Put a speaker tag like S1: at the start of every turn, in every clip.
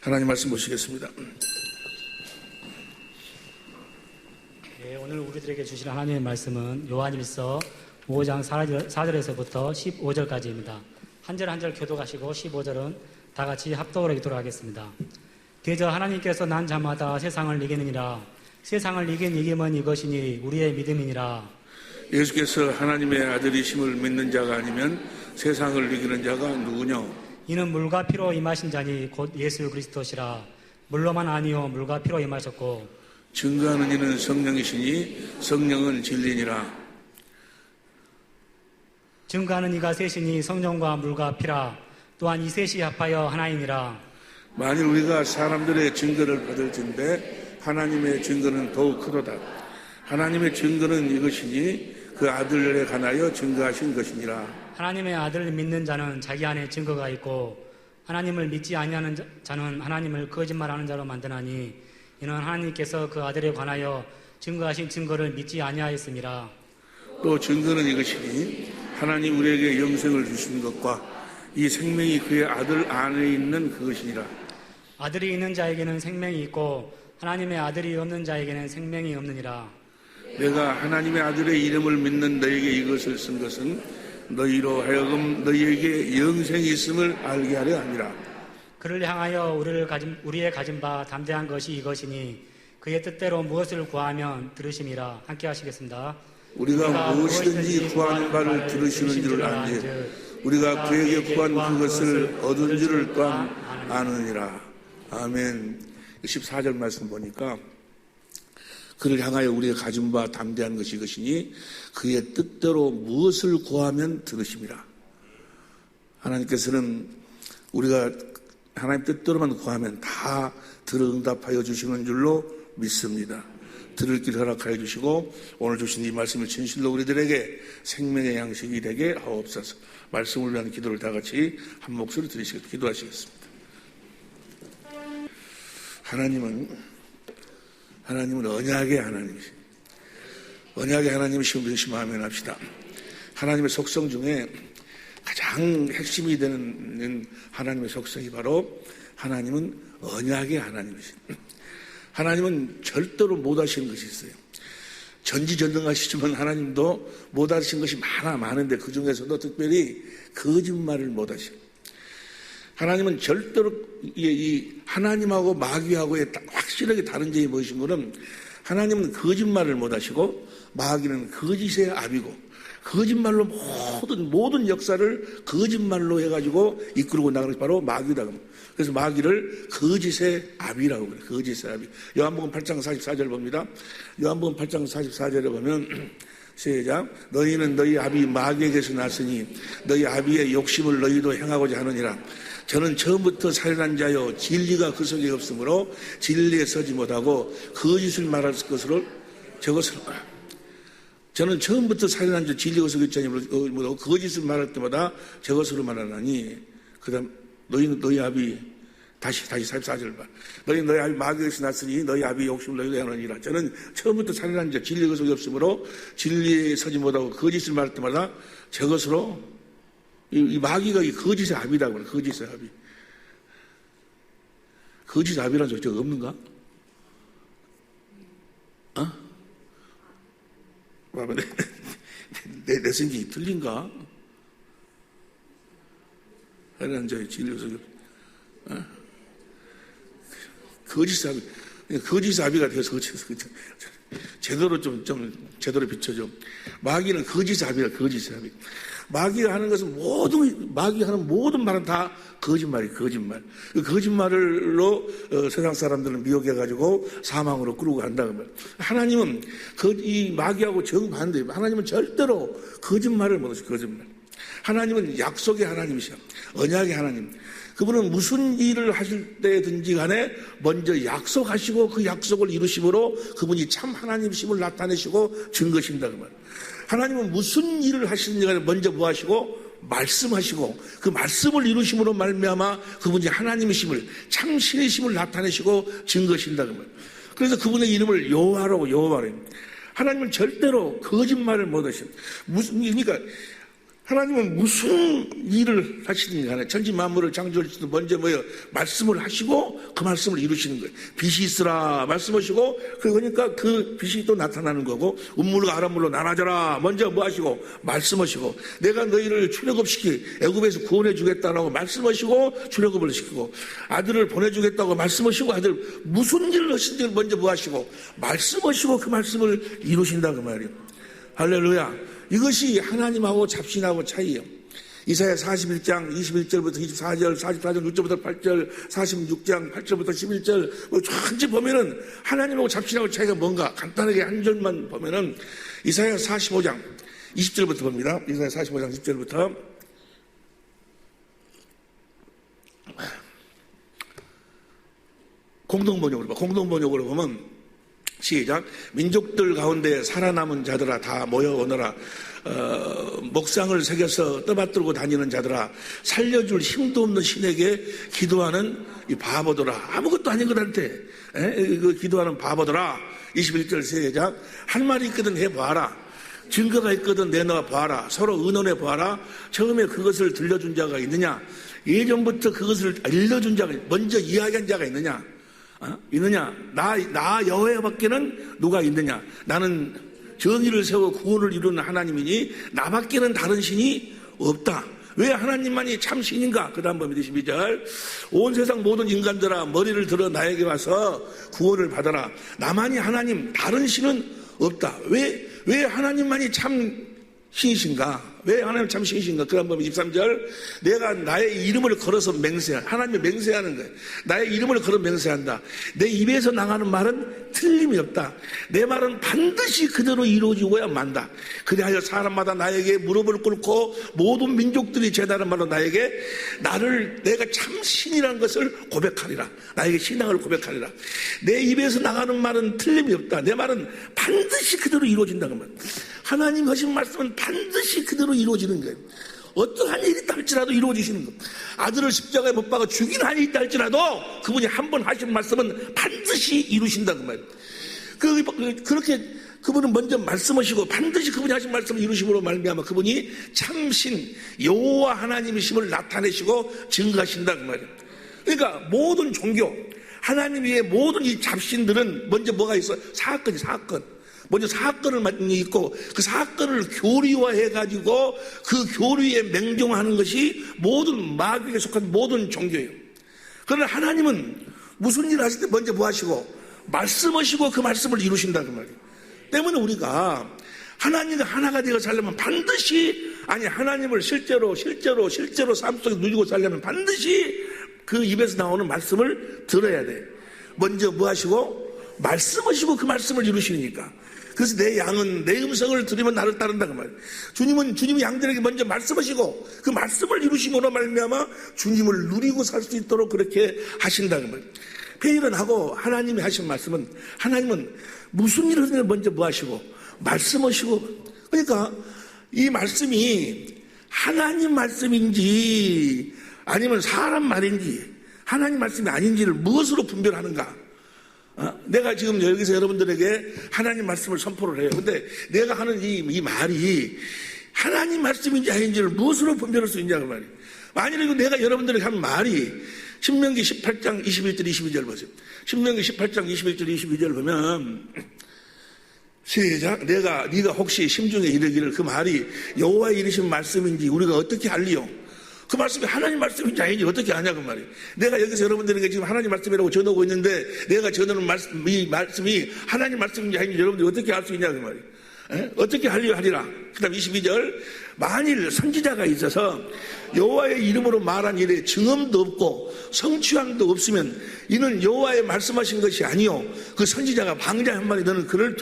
S1: 하나님 말씀 보시겠습니다.
S2: 네, 오늘 우리들에게 주신 하나님의 말씀은 요한일서 5장 4절에서부터 15절까지입니다. 한 절 한 절 교독하시고 15절은 다 같이 합독으로 기도를 하겠습니다. 대저 하나님께서 난 자마다 세상을 이기느니라. 세상을 이김은 이것이니 우리의 믿음이니라.
S1: 예수께서 하나님의 아들이심을 믿는 자가 아니면 세상을 이기는 자가 누구냐?
S2: 이는 물과 피로 임하신 자니 곧 예수 그리스도시라. 물로만 아니요 물과 피로 임하셨고
S1: 증거하는 이는 성령이시니 성령은 진리니라.
S2: 증거하는 이가 셋이니 성령과 물과 피라. 또한 이 셋이 합하여 하나이니라.
S1: 만일 우리가 사람들의 증거를 받을진대 하나님의 증거는 더욱 크도다. 하나님의 증거는 이것이니 그 아들에 관하여 증거하신 것이니라.
S2: 하나님의 아들을 믿는 자는 자기 안에 증거가 있고 하나님을 믿지 아니하는 자는 하나님을 거짓말하는 자로 만드나니 이는 하나님께서 그 아들에 관하여 증거하신 증거를 믿지 아니하였음이라.
S1: 또 증거는 이것이니 하나님 우리에게 영생을 주신 것과 이 생명이 그의 아들 안에 있는 그것이니라.
S2: 아들이 있는 자에게는 생명이 있고 하나님의 아들이 없는 자에게는 생명이 없느니라.
S1: 내가 하나님의 아들의 이름을 믿는 너에게 이것을 쓴 것은 너희로 하여금 너희에게 영생이 있음을 알게 하려 함이라.
S2: 그를 향하여 우리의 가진 바 담대한 것이 이것이니 그의 뜻대로 무엇을 구하면 들으심이라. 함께 하시겠습니다.
S1: 우리가 무엇이든지 구하는 바를 들으시는 줄을 안지 우리가 그에게 구한 그것을 얻은 줄을 또한 아느니라. 아멘. 14절 말씀 보니까 그를 향하여 우리가 가진 바 담대한 것이 이것이니 그의 뜻대로 무엇을 구하면 들으심이라. 하나님께서는 우리가 하나님 뜻대로만 구하면 다 들어 응답하여 주시는 줄로 믿습니다. 들을 길 허락하여 주시고 오늘 주신 이 말씀을 진실로 우리들에게 생명의 양식이 되게 하옵소서. 말씀을 위한 기도를 다 같이 한 목소리 드리시겠습니다. 기도하시겠습니다. 하나님은 언약의 하나님이십니다. 언약의 하나님이시면 마음에 합시다. 하나님의 속성 중에 가장 핵심이 되는 하나님의 속성이 바로 하나님은 언약의 하나님이십니다. 하나님은 절대로 못하시는 것이 있어요. 전지전능하시지만 하나님도 못하시는 것이 많은데 그 중에서도 특별히 거짓말을 못하십니다. 하나님은 절대로 이 하나님하고 마귀하고의 확실하게 다른 점이 무엇인 거는 하나님은 거짓말을 못하시고 마귀는 거짓의 압이고 거짓말로 모든 역사를 거짓말로 해가지고 이끌고 나가는 것이 바로 마귀다. 그래서 마귀를 거짓의 압이라고 그래요. 거짓의 압이. 요한복음 8장 44절 봅니다. 요한복음 8장 44절에 보면 시작. 너희는 너희 아비 마귀에게서 났으니 너희 아비의 욕심을 너희도 행하고자 하느니라. 저는 처음부터 살인한 자요 진리가 그 속에 없으므로 진리에 서지 못하고 거짓을 말할 것으로 저것을 저는 처음부터 살인한 자 진리가 그 속에 있지 아니므로 거짓을 말할 때마다 저것으로 말하나니 그 다음 너희는 너희 아비 다시 44절 봐. 너희는 너희 아비 마귀에서 났으니 너희 아비 욕심을 너희도 행하느니라. 저는 처음부터 살인한 자 진리가 그 속에 없으므로 진리에 서지 못하고 거짓을 말할 때마다 저것으로 이 마귀가 이 거짓의 압이라고 그래. 거짓의 압이. 거짓의 압이라는 소리 저거 없는가? 봐봐, 내 생각이 틀린가? 하나님 자의 진리가 속에 거짓의 압이. 거짓의 압이가 되어서 제대로 제대로 비춰줘. 마귀는 거짓의 압이라. 거짓의 압이. 마귀가 하는 것은 마귀가 하는 모든 말은 다 거짓말이에요. 거짓말. 그 거짓말로 세상 사람들을 미혹해가지고 사망으로 끌고 간다고 말이에요. 하나님은 이 마귀하고 정반대예요. 하나님은 절대로 거짓말을 못하세요. 거짓말. 하나님은 약속의 하나님이셔. 언약의 하나님. 그분은 무슨 일을 하실 때든지 간에 먼저 약속하시고 그 약속을 이루심으로 그분이 참 하나님이심을 나타내시고 증거하신다 그 말이에요. 하나님은 무슨 일을 하시는지 간에 먼저 뭐 하시고 말씀하시고 그 말씀을 이루심으로 말미암아 그분이 하나님이심을 참 신이심을 나타내시고 증거하신다 그 말이에요. 그래서 그분의 이름을 여호와라고 여호와래요. 하나님은 절대로 거짓말을 못하셔요. 그러니까 하나님은 무슨 일을 하시든지 간에 천지 만물을 창조할 때도 먼저 말씀을 하시고 그 말씀을 이루시는 거예요. 빛이 있으라 말씀하시고, 그러니까 그 빛이 또 나타나는 거고, 음물과 아랫물로 나눠져라 먼저 뭐 하시고 말씀하시고, 내가 너희를 출애굽시키 애굽에서 구원해 주겠다라고 말씀하시고 출애굽을 시키고, 아들을 보내주겠다고 말씀하시고, 아들 무슨 일을 하신지 먼저 뭐 하시고 말씀하시고 그 말씀을 이루신다 그 말이에요. 할렐루야. 이것이 하나님하고 잡신하고 차이예요. 이사야 41장 21절부터 24절, 44절 6절부터 8절, 46장 8절부터 11절 전체 보면은 하나님하고 잡신하고 차이가 뭔가 간단하게 한 절만 보면은, 이사야 45장 20절부터 봅니다. 이사야 45장 10절부터 공동번역으로 보면 시작. 민족들 가운데 살아남은 자들아 다 모여오너라. 목상을 새겨서 떠받들고 다니는 자들아, 살려줄 힘도 없는 신에게 기도하는 이 바보들아, 아무것도 아닌 것한테 그 기도하는 바보들아. 21절 시작. 할 말이 있거든 해봐라. 증거가 있거든 내놔 봐라. 서로 의논해 봐라. 처음에 그것을 들려준 자가 있느냐? 예전부터 그것을 알려준 자가, 먼저 이야기한 자가 있느냐? 있느냐? 나 여호와밖에는 누가 있느냐? 나는 정의를 세워 구원을 이루는 하나님이니 나밖에는 다른 신이 없다. 왜 하나님만이 참 신인가? 그 다음 보면 22절. 온 세상 모든 인간들아 머리를 들어 나에게 와서 구원을 받아라. 나만이 하나님, 다른 신은 없다. 왜 하나님만이 참 신이신가? 왜 하나님 참 신이신가? 그 다음 보면 23절. 내가 나의 이름을 걸어서 하나님이 맹세하는 거예요. 나의 이름을 걸어 맹세한다. 내 입에서 나가는 말은 틀림이 없다. 내 말은 반드시 그대로 이루어지고야 만다. 그리하여 사람마다 나에게 무릎을 꿇고 모든 민족들이 제다른 말로 나에게 내가 참 신이라는 것을 고백하리라. 나에게 신앙을 고백하리라. 내 입에서 나가는 말은 틀림이 없다. 내 말은 반드시 그대로 이루어진다고 말이야. 하나님 하신 말씀은 반드시 그대로 이루어지는 거예요. 어떠한 일이 있다 할지라도 이루어지시는 것. 아들을 십자가에 못 박아 죽인 한이 있다 할지라도 그분이 한 번 하신 말씀은 반드시 이루신다 그 말이에요. 그렇게 그분은 먼저 말씀하시고 반드시 그분이 하신 말씀을 이루심으로 말미암아 그분이 참신 여호와 하나님이심을 나타내시고 증거하신다 그 말이에요. 그러니까 모든 종교, 하나님 위에 모든 이 잡신들은 먼저 뭐가 있어? 사건. 먼저 사건을 많이 있고, 그 사건을 교리화해가지고 그 교리에 맹종하는 것이 모든 마귀에 속한 모든 종교예요. 그러나 하나님은 무슨 일을 하실 때 먼저 뭐 하시고 말씀하시고 그 말씀을 이루신다 그 말이에요. 때문에 우리가 하나님과 하나가 되어 살려면 반드시, 하나님을 실제로 삶 속에 누리고 살려면 반드시 그 입에서 나오는 말씀을 들어야 돼. 먼저 뭐 하시고 말씀하시고 그 말씀을 이루시니까. 그래서 내 양은 내 음성을 들으면 나를 따른다 그 말이에요. 주님이 양들에게 먼저 말씀하시고 그 말씀을 이루심으로 말미암아 주님을 누리고 살 수 있도록 그렇게 하신다 그 말이에요. 회의를 하고 하나님이 하신 말씀은, 하나님은 무슨 일을 하든 먼저 뭐 하시고 말씀하시고, 그러니까 이 말씀이 하나님 말씀인지 아니면 사람 말인지 하나님 말씀이 아닌지를 무엇으로 분별하는가? 내가 지금 여기서 여러분들에게 하나님 말씀을 선포를 해요. 근데 내가 하는 이 말이 하나님 말씀인지 아닌지를 무엇으로 분별할 수 있냐고 말이에요. 만일에 내가 여러분들에게 하는 말이 신명기 18장 21절 22절 보세요. 신명기 18장 21절 22절 보면 시작. 네가 혹시 심중에 이르기를 그 말이 여호와의 이르신 말씀인지 우리가 어떻게 알리요? 그 말씀이 하나님 말씀인지 아닌지 어떻게 아냐고 말이에요. 내가 여기서 여러분들에게 지금 하나님 말씀이라고 전하고 있는데 내가 전하는 이 말씀이 하나님 말씀인지 아닌지 여러분들이 어떻게 알 수 있냐고 말이에요. 어떻게 하리라. 그 다음 22절. 만일 선지자가 있어서 여호와의 이름으로 말한 일에 증언도 없고 성취함도 없으면 이는 여호와의 말씀하신 것이 아니요 그 선지자가 방자 한 마리 너는 그를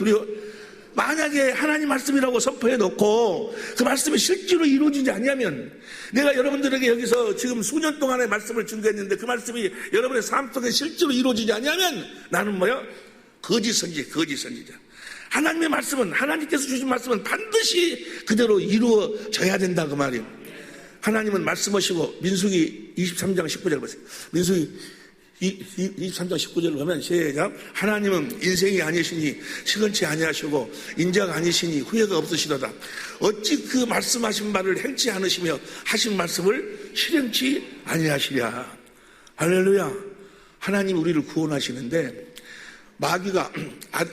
S1: 만약에 하나님 말씀이라고 선포해 놓고 그 말씀이 실제로 이루어지지 않냐면, 내가 여러분들에게 여기서 지금 수년 동안의 말씀을 증거했는데 그 말씀이 여러분의 삶 속에 실제로 이루어지지 않냐면 나는 뭐야? 거짓 선지자. 하나님의 말씀은, 하나님께서 주신 말씀은 반드시 그대로 이루어져야 된다 그 말이에요. 하나님은 말씀하시고, 민수기 23장 19절 보세요. 민수기 23장 19절을 보면 시작. 하나님은 인생이 아니시니 시건치 아니하시고 인자가 아니시니 후회가 없으시도다. 어찌 그 말씀하신 바를 행치 않으시며 하신 말씀을 실행치 아니하시랴. 할렐루야. 하나님 우리를 구원하시는데 마귀가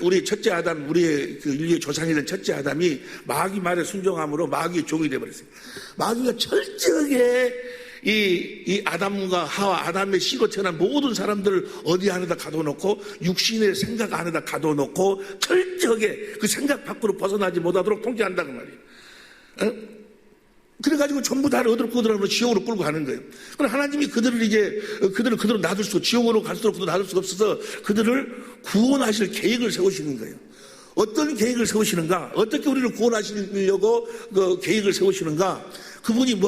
S1: 우리 첫째 아담, 우리의 그 인류의 조상이 된 첫째 아담이 마귀 말에 순종함으로 마귀의 종이 되어버렸어요. 마귀가 철저하게 이 아담과 하와, 아담의 씨로 태어난 모든 사람들을 어디 안에다 가둬놓고 육신의 생각 안에다 가둬놓고 철저하게 그 생각 밖으로 벗어나지 못하도록 통제한다는 말이에요. 그래가지고 전부 다 어들어들어서 지옥으로 끌고 가는 거예요. 그럼 하나님이 그들을 그대로 놔둘 수, 지옥으로 갈수록 그대로 놔둘 수가 없어서 그들을 구원하실 계획을 세우시는 거예요. 어떤 계획을 세우시는가? 어떻게 우리를 구원하시려고 그 계획을 세우시는가? 그분이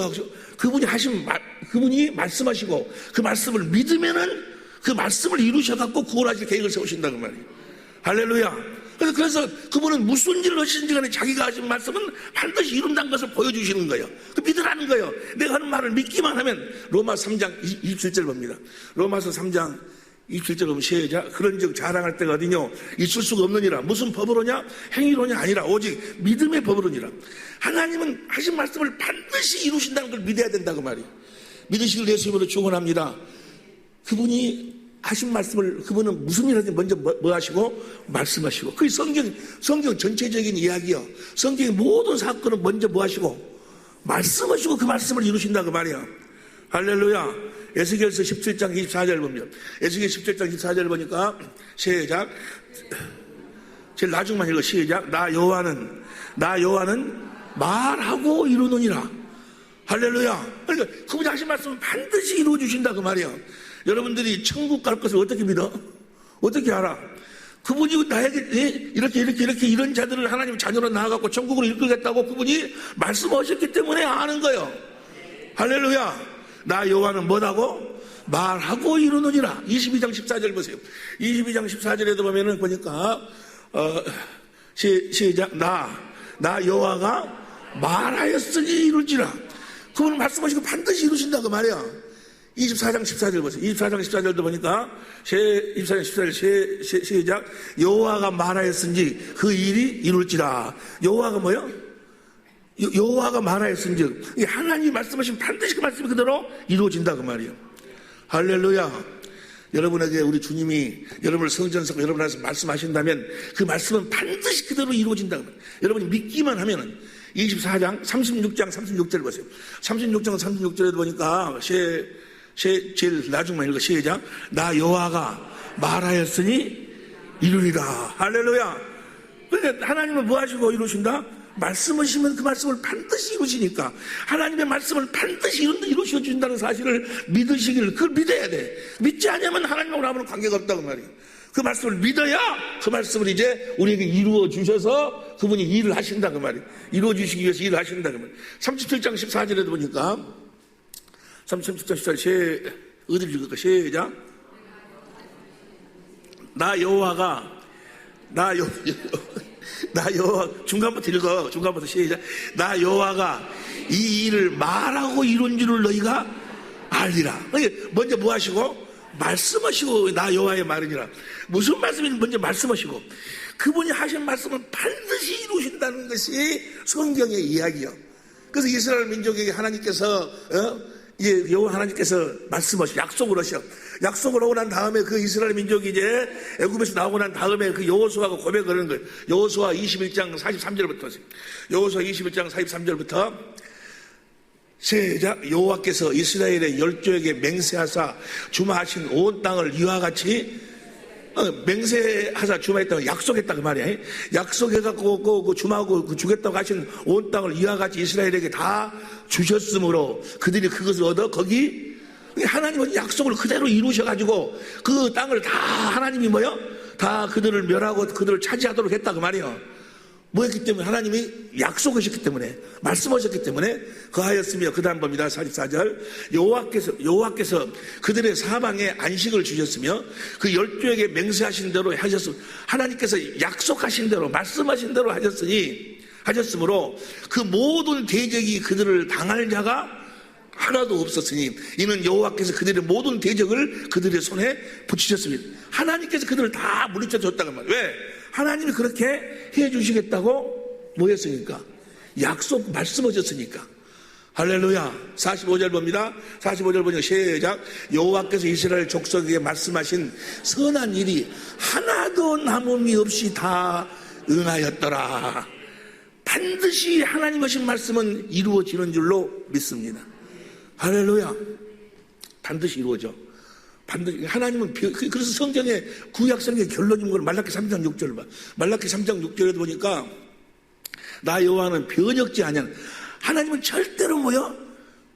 S1: 그분이 말씀하시고 그 말씀을 믿으면은 그 말씀을 이루셔갖고 구원하실 계획을 세우신다는 말이에요. 할렐루야. 그래서 그분은 무슨 일을 하시는지 간에 자기가 하신 말씀은 반드시 이룬다는 것을 보여주시는 거예요. 그 믿으라는 거예요. 내가 하는 말을 믿기만 하면 로마 3장 27절 봅니다. 로마서 3장 27절 보면 시작. 그런즉 자랑할 때가 어디뇨? 있을 수가 없느니라. 무슨 법으로냐? 행위로냐? 아니라 오직 믿음의 법으로니라. 하나님은 하신 말씀을 반드시 이루신다는 걸 믿어야 된다고 말이에요. 믿으시길 예수님으로 축원합니다. 그분이 하신 말씀을, 그분은 무슨 일 하든지 먼저 뭐 하시고? 말씀하시고. 그게 성경 전체적인 이야기요. 성경의 모든 사건은 먼저 뭐 하시고? 말씀하시고 그 말씀을 이루신다고 말이야. 할렐루야. 에스겔서 17장 24절 보면, 에스겔 17장 24절 보니까, 시작. 제일 나중만 읽어, 시작. 나 여호와는 말하고 이루느니라. 할렐루야. 그러니까 그분이 하신 말씀은 반드시 이루어 주신다 그 말이야. 여러분들이 천국 갈 것을 어떻게 믿어? 어떻게 알아? 그분이 나에게 이렇게 이런 자들을 하나님 자녀로 낳아갖고 천국으로 이끌겠다고 그분이 말씀하셨기 때문에 아는 거예요. 할렐루야. 나 여호와는 뭐라고? 말하고 이루느니라. 22장 14절 보세요. 22장 14절에도 보면은 보니까 시작. 나 여호와가 말하였으니 이룰지라. 그분은 말씀하시고 반드시 이루신다 그 말이야. 24장 14절 보세요. 24장 14절도 보니까 24장 14절 시작. 여호와가 말하였은지 그 일이 이룰지라. 여호와가 뭐요? 여호와가 말하였은즉 하나님이 말씀하시면 반드시 그 말씀이 그대로 이루어진다 그 말이에요. 할렐루야. 여러분에게 우리 주님이 여러분을 성전석 여러분한테 말씀하신다면 그 말씀은 반드시 그대로 이루어진다 그 말이에요. 여러분이 믿기만 하면은 24장 36장 36절 보세요. 36장 36절에도 보니까 제일 나중만 읽어. 시작. 나 여호와가 말하였으니 이루리라. 할렐루야. 그러니까 하나님은 뭐 하시고 이루신다? 말씀하시면 그 말씀을 반드시 이루시니까 하나님의 말씀을 반드시 이루셔 준다는 사실을 믿으시기를, 그걸 믿어야 돼. 믿지 않으면 하나님하고 아무런 관계가 없다고 말이에요. 그 말씀을 믿어야 그 말씀을 이제 우리에게 이루어 주셔서 그분이 일을 하신다 그 말이에요. 이루어 주시기 위해서 일을 하신다 그 말이에요. 37장 14절에도 보니까 37장 14절 어디를 읽을까? 시작. 나 여호와 중간부터 읽어. 중간부터 시작. 나 여호와가 이 일을 말하고 이룬 줄을 너희가 알리라. 먼저 뭐 하시고? 말씀하시고. 나 여호와의 말이니라. 무슨 말씀인지 먼저 말씀하시고 그분이 하신 말씀은 반드시 이루신다는 것이 성경의 이야기요. 그래서 이스라엘 민족에게 하나님께서 이제 여호와 하나님께서 말씀하시고 약속을 하셔. 약속을 하고 난 다음에 그 이스라엘 민족이 이제 애굽에서 나오고 난 다음에 그 여호수아가 고백을 하는 거예요. 여호수아 21장 43절부터 여호수아 21장 43절부터 시작. 여호와께서 이스라엘의 열조에게 맹세하사 주마하신 온 땅을 이와 같이 맹세하사 주마했다고 약속했다 그 말이야. 약속해갖고 그 주마하고 주겠다고 하신 온 땅을 이와 같이 이스라엘에게 다 주셨으므로 그들이 그것을 얻어 거기 하나님은 약속을 그대로 이루셔가지고 그 땅을 다 하나님이 다 그들을 멸하고 그들을 차지하도록 했다 그 말이에요. 뭐였기 때문에? 하나님이 약속하셨기 때문에, 말씀하셨기 때문에 그하였으며, 그 다음 봅니다. 44절. 여호와께서 그들의 사방에 안식을 주셨으며 그 열조에게 맹세하신 대로 하셨으며, 하나님께서 약속하신 대로 말씀하신 대로 하셨으므로 그 모든 대적이 그들을 당할 자가 하나도 없었으니 이는 여호와께서 그들의 모든 대적을 그들의 손에 붙이셨습니다. 하나님께서 그들을 다 물리쳐 줬다고 말이에요. 왜? 하나님이 그렇게 해주시겠다고 뭐 했으니까? 약속 말씀하셨으니까. 할렐루야. 45절 봅니다. 45절 보니까 시작. 여호와께서 이스라엘 족속에게 말씀하신 선한 일이 하나도 남음이 없이 다 응하였더라. 반드시 하나님 하신 말씀은 이루어지는 줄로 믿습니다. 할렐루야. 반드시 이루어져. 반드시. 하나님은 그래서 성경의 구약 성경의 결론인 걸 말라기 3장 6절 봐. 말라기 3장 6절에도 보니까 나 여호와는 변혁지 아니한. 하나님은 절대로 뭐요?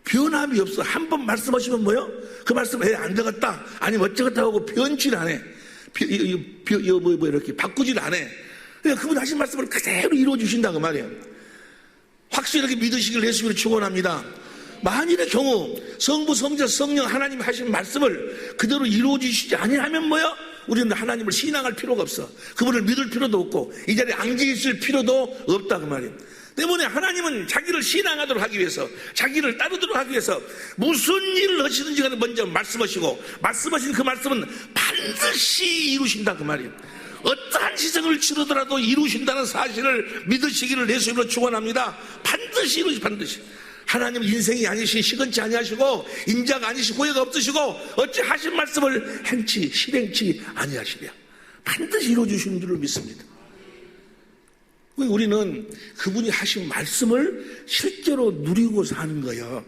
S1: 변함이 없어. 한 번 말씀하시면 뭐요? 그 말씀 안 되겠다. 아니면 어쩌겠다 하고 변질 안 해. 이렇게 바꾸질 안 해. 그러니까 그분 하신 말씀을 그대로 이루어주신다 그 말이에요. 확실하게 믿으시길 예수님을 축원합니다. 만일의 경우 성부 성자 성령 하나님 하신 말씀을 그대로 이루어주시지 아니하면 뭐요? 우리는 하나님을 신앙할 필요가 없어. 그분을 믿을 필요도 없고 이 자리에 앉아 있을 필요도 없다 그 말이에요. 때문에 하나님은 자기를 신앙하도록 하기 위해서, 자기를 따르도록 하기 위해서 무슨 일을 하시든지 간에 먼저 말씀하시고, 말씀하신 그 말씀은 반드시 이루신다 그 말이에요. 어떠한 희생을 치르더라도 이루신다는 사실을 믿으시기를 예수님으로 축원합니다. 반드시 이루시. 반드시. 하나님은 인생이 아니시, 시건치 아니하시고 인자가 아니시고 고해가 없으시고 어찌 하신 말씀을 행치 실행치 아니하시랴. 반드시 이루어주시는 줄을 믿습니다. 우리는 그분이 하신 말씀을 실제로 누리고 사는 거예요.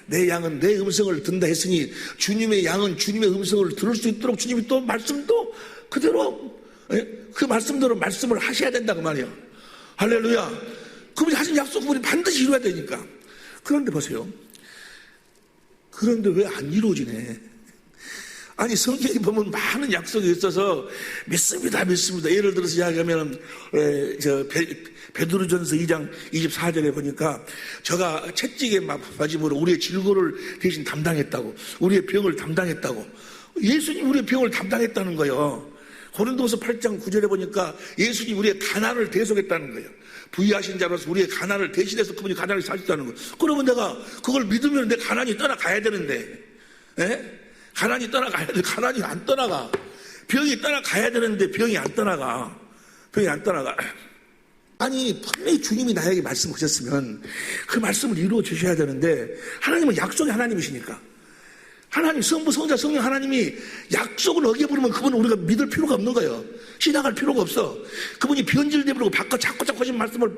S1: 내 양은 내 음성을 듣는다 했으니 주님의 양은 주님의 음성을 들을 수 있도록 주님이 또 말씀도 그대로 그 말씀대로 말씀을 하셔야 된다 그 말이에요. 할렐루야. 그분이 하신 약속 그분이 반드시 이루어야 되니까. 그런데 보세요. 그런데 왜 안 이루어지네. 아니 성경에 보면 많은 약속이 있어서 믿습니다. 예를 들어서 이야기하면 베드로전서 2장 24절에 보니까 저가 채찍에 맞음으로 우리의 질고를 대신 담당했다고, 우리의 병을 담당했다고. 예수님 우리의 병을 담당했다는 거예요. 고린도서 8장 9절에 보니까 예수님 우리의 가난을 대속했다는 거예요. 부유하신 자로서 우리의 가난을 대신해서 그분이 가난을 사셨다는 거예요. 그러면 내가 그걸 믿으면 내 가난이 떠나가야 되는데, 가난이 떠나가야 돼. 가난이 안 떠나가. 병이 떠나가야 되는데 병이 안 떠나가. 병이 안 떠나가. 아니 분명히 주님이 나에게 말씀하셨으면 그 말씀을 이루어 주셔야 되는데 하나님은 약속의 하나님이시니까, 하나님 성부 성자 성령 하나님이 약속을 어겨버리면 그분은 우리가 믿을 필요가 없는 거예요. 신앙할 필요가 없어. 그분이 변질되버리고 바꿔 자꾸 하신 말씀을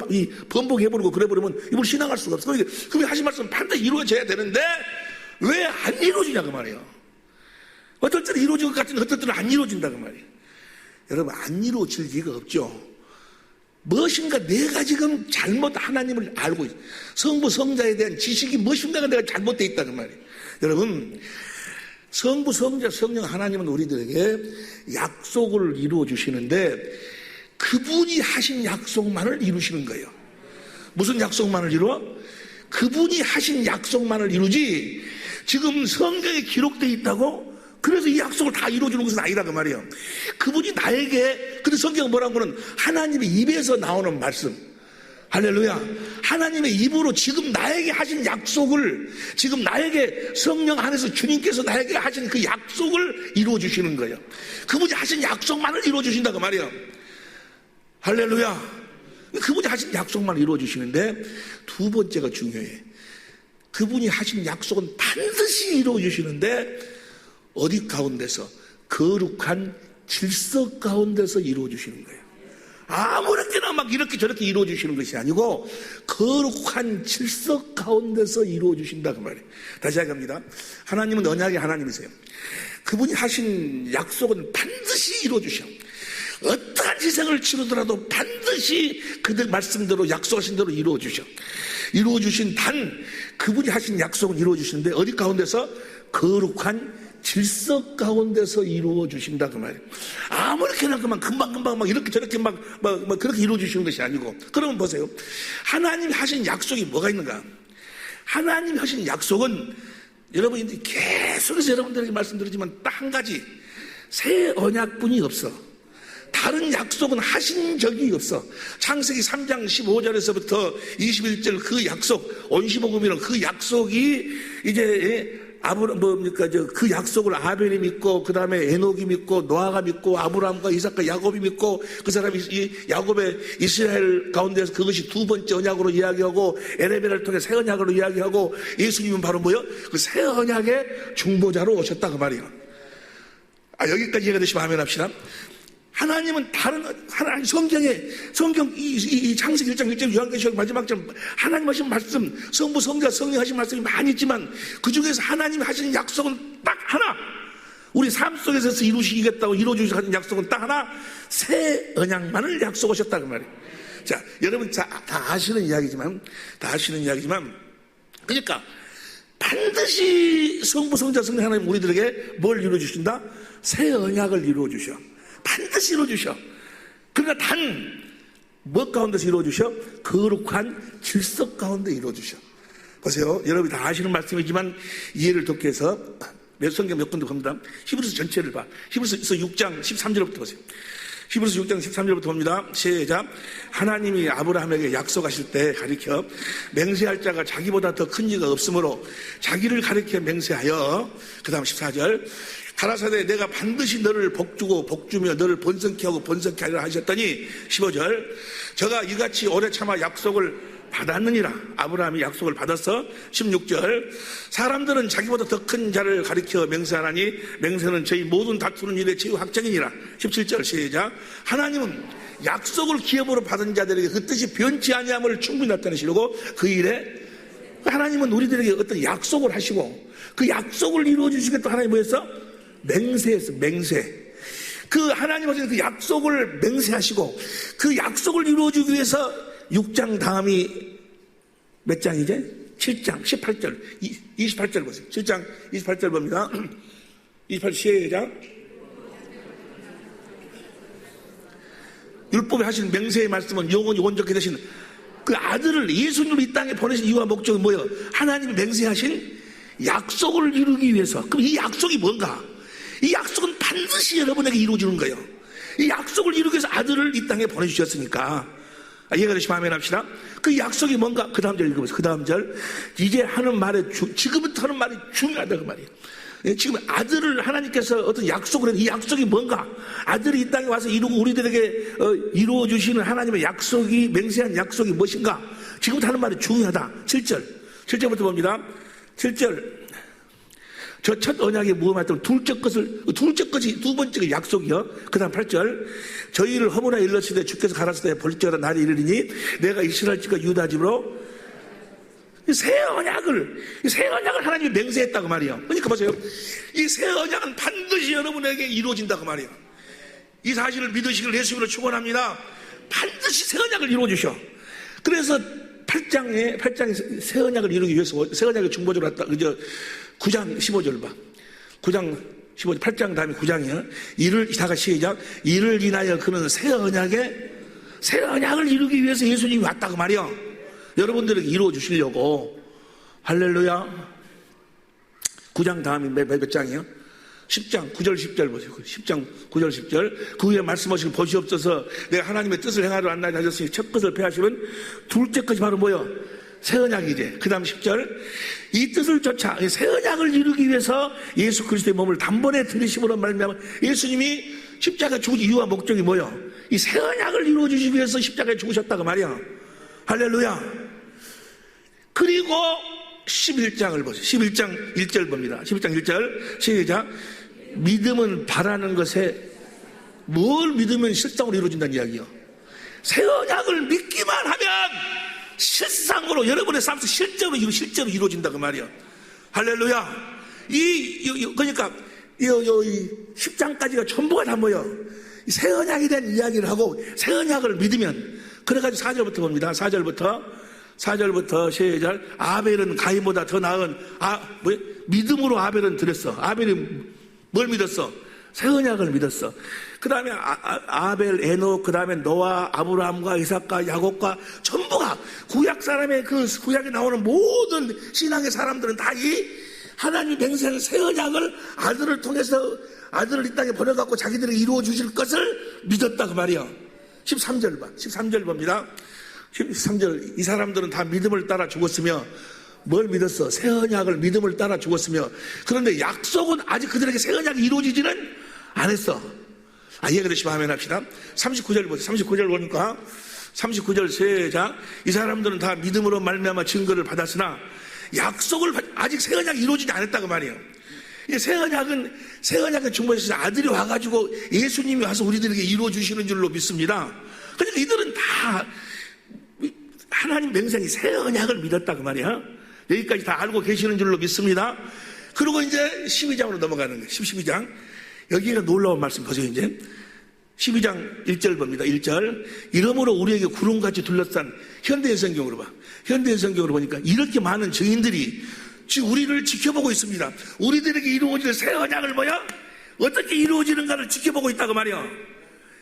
S1: 번복해버리고 그래버리면 이분 신앙할 수가 없어. 그러니까 그분이 하신 말씀은 반드시 이루어져야 되는데 왜 안 이루어지냐 그 말이에요. 어떨 때는 이루어질 것 같은데 어떨 때는 안 이루어진다 그 말이에요. 여러분 안 이루어질 리가 없죠. 무엇인가 내가 지금 잘못 하나님을 알고 있어. 성부 성자에 대한 지식이 무엇인가가 내가 잘못되어 있다 그 말이에요. 여러분 성부 성자 성령 하나님은 우리들에게 약속을 이루어 주시는데 그분이 하신 약속만을 이루시는 거예요. 무슨 약속만을 이루어? 그분이 하신 약속만을 이루지 지금 성경에 기록되어 있다고 그래서 이 약속을 다 이루어주는 것은 아니라 그 말이에요. 그분이 나에게, 근데 성경은 뭐라고 하면 하나님의 입에서 나오는 말씀. 할렐루야. 하나님의 입으로 지금 나에게 하신 약속을, 지금 나에게 성령 안에서 주님께서 나에게 하신 그 약속을 이루어주시는 거예요. 그분이 하신 약속만을 이루어주신다 그 말이에요. 할렐루야. 그분이 하신 약속만을 이루어주시는데 두 번째가 중요해. 그분이 하신 약속은 반드시 이루어주시는데 어디 가운데서? 거룩한 질서 가운데서 이루어주시는 거예요. 아무렇게나 막 이렇게 저렇게 이루어주시는 것이 아니고 거룩한 질서 가운데서 이루어주신다 그 말이에요. 다시 하겠습니다. 하나님은 언약의 하나님이세요. 그분이 하신 약속은 반드시 이루어주셔. 어떠한 희생을 치르더라도 반드시 그들 말씀대로 약속하신 대로 이루어주셔. 이루어주신 그분이 하신 약속은 이루어주시는데 어디 가운데서? 거룩한 질서 가운데서 이루어 주신다 그 말이에요. 아무렇게나 그만 금방 막 이렇게 저렇게 막 그렇게 이루어 주시는 것이 아니고. 그러면 보세요. 하나님이 하신 약속이 뭐가 있는가? 하나님이 하신 약속은 여러분이 계속해서 여러분들에게 말씀드리지만 딱 한 가지, 새 언약뿐이 없어. 다른 약속은 하신 적이 없어. 창세기 3장 15절에서부터 21절 그 약속, 온시복음이라는 그 약속이 이제 그 약속을 아벨이 믿고, 그 다음에 에녹이 믿고, 노아가 믿고, 아브라함과 이삭과 야곱이 믿고, 그 사람이 이 야곱의 이스라엘 가운데서 그것이 두 번째 언약으로 이야기하고, 에레미야를 통해 새 언약으로 이야기하고, 예수님은 바로 뭐요? 그 새 언약의 중보자로 오셨다 그 말이에요. 여기까지 이해가 되시면 아멘 합시다. 하나님은 하나님 성경 이 창세기 1장 1절 요한계시록 마지막 절 하나님 하신 말씀, 성부 성자 성령 하신 말씀이 많이 있지만 그 중에서 하나님이 하신 약속은 딱 하나, 우리 삶 속에서 이루시겠다고 이루어주시는 약속은 딱 하나, 새 언약만을 약속하셨다 그 말이에요. 자, 여러분 다 아시는 이야기지만 그러니까 반드시 성부 성자 성령 하나님 우리들에게 뭘 이루어주신다? 새 언약을 이루어주셔. 반드시 이루어주셔. 그러니까 무엇 가운데서 이루어주셔? 거룩한 질서 가운데 이루어주셔. 보세요. 여러분이 다 아시는 말씀이지만 이해를 돕기 위해서 성경 몇 군데 봅니다. 히브리서 전체를 봐. 히브리서 6장 13절부터 보세요. 히브리서 6장 13절부터 봅니다. 시작. 하나님이 아브라함에게 약속하실 때 가리켜 맹세할 자가 자기보다 더 큰 이가 없으므로 자기를 가리켜 맹세하여, 그 다음 14절, 가라사대 내가 반드시 너를 복주고 복주며 너를 번성케 하고 번성케 하리라 하셨더니 15절, 저가 이같이 오래 참아 약속을 받았느니라. 아브라함이 약속을 받았어. 16절, 사람들은 자기보다 더 큰 자를 가리켜 맹세하나니 맹세는 저희 모든 다투는 일의 제일 확정이니라. 17절 시작. 하나님은 약속을 기업으로 받은 자들에게 그 뜻이 변치 아니함을 충분히 나타내시려고 그 일에, 하나님은 우리들에게 어떤 약속을 하시고 그 약속을 이루어 주시겠다. 하나님 뭐였어? 맹세했어. 맹세. 그 하나님 하신 그 약속을 맹세하시고 그 약속을 이루어주기 위해서 6장 다음이 몇 장이지? 7장 18절 28절 보세요. 7장 28절 봅니다. 28 시작. 율법에 하신 맹세의 말씀은 영원히 온전케 되신 그 아들을 예수님을 이 땅에 보내신 이유와 목적은 뭐예요? 하나님이 맹세하신 약속을 이루기 위해서. 그럼 이 약속이 뭔가? 이 약속은 반드시 여러분에게 이루어지는 거예요. 이 약속을 이루기 위해서 아들을 이 땅에 보내주셨으니까. 이해가 되시면 아멘 합시다. 그 약속이 뭔가? 그 다음 절 읽어보세요. 그 다음 절. 이제 하는 말에 지금부터 하는 말이 중요하다 그 말이에요. 지금 아들을 하나님께서 어떤 약속을 했는데 이 약속이 뭔가? 아들이 이 땅에 와서 이루고 우리들에게 이루어 주시는 하나님의 약속이, 맹세한 약속이 무엇인가? 지금부터 하는 말이 중요하다. 7절부터 봅니다. 7절. 저 첫 언약이 무엇이었다면 둘째 것이 두 번째가 약속이요. 그 다음 8절. 저희를 허물하여 일렀을 때 주께서 가라사대 볼지어다 날이 이르리니 내가 이스라엘 집과 유다 집으로 새 언약을 하나님이 맹세했다고 말이에요. 그러니까 보세요. 이 새 언약은 반드시 여러분에게 이루어진다고 말이에요. 이 사실을 믿으시길 예수님으로 축원합니다. 반드시 새 언약을 이루어주셔. 그래서 8장에 새 언약을 이루기 위해서 새 언약의 중보자로 왔다. 그저 9장 15절 봐. 9장 15절 8장 다음에 9장이요. 이를 다가 시작. 이를 인하여 그는 새 언약을 이루기 위해서 예수님이 왔다고 말이요. 여러분들에게 이루어 주시려고. 할렐루야. 9장 다음에 몇 장이요? 10장 9절 10절 보세요. 10장 9절 10절. 그 위에 말씀하시고 보시옵소서 내가 하나님의 뜻을 행하러 왔나이다 하셨으니 첫 것을 폐하시면 둘째 것이 바로 뭐요? 새 언약이지. 그 다음 10절. 이 뜻을 쫓아 새 언약을 이루기 위해서 예수 그리스도의 몸을 단번에 들이심으로 말미암아 예수님이 십자가에 죽으신 이유와 목적이 뭐요? 이 새 언약을 이루어 주시기 위해서 십자가에 죽으셨다고 말이야. 할렐루야. 그리고 11장을 보세요. 11장 1절 봅니다. 11장 1절 시작. 믿음은 바라는 것에 뭘 믿으면 실상으로 이루어진다는 이야기요. 새 언약을 믿기만 하면 실상으로 여러분의 삶에서 실제로 이루어진다 그 말이야. 할렐루야. 그러니까 이 10장까지가 전부가 다 뭐예요? 새 언약에 대한 이야기를 하고 새 언약을 믿으면. 그래가지고 4절부터 봅니다. 4절부터 시작. 아벨은 가인보다 더 나은 믿음으로 아벨은 드렸어. 아벨이 뭘 믿었어? 새 언약을 믿었어. 그 다음에 아벨, 에녹, 그 다음에 노아, 아브라함과 이삭과 야곱과 전부가 구약 사람의 그 구약에 나오는 모든 신앙의 사람들은 다 이 하나님 맹세한 새 언약을 아들을 통해서 아들을 이 땅에 보내갖고 자기들이 이루어 주실 것을 믿었다 그 말이야. 13절 봐. 13절 봅니다. 13절. 이 사람들은 다 믿음을 따라 죽었으며 뭘 믿었어? 새 언약을 믿음을 따라 죽었으며, 그런데 약속은 아직 그들에게 새 언약이 이루어지지는 않았어. 이해가 되시면 아멘 합시다. 39절 보세요. 39절 보니까 39절 시작. 이 사람들은 다 믿음으로 말미암아 증거를 받았으나 약속을 아직 새 언약이 이루어지지 않았다고 말이에요. 새 언약은 중보에서 아들이 와가지고 예수님이 와서 우리들에게 이루어주시는 줄로 믿습니다. 그러니까 이들은 다 하나님 맹세한 새 언약을 믿었다고 말이야. 여기까지 다 알고 계시는 줄로 믿습니다. 그리고 이제 12장으로 넘어가는 거예요. 12장. 여기가 놀라운 말씀 보세요. 이제 12장 1절 봅니다. 1절. 이러므로 우리에게 구름같이 둘러싼, 현대인 성경으로 봐. 현대인 성경으로 보니까 이렇게 많은 증인들이 지금 우리를 지켜보고 있습니다. 우리들에게 이루어질 새 언약을 어떻게 이루어지는가를 지켜보고 있다고 말이야.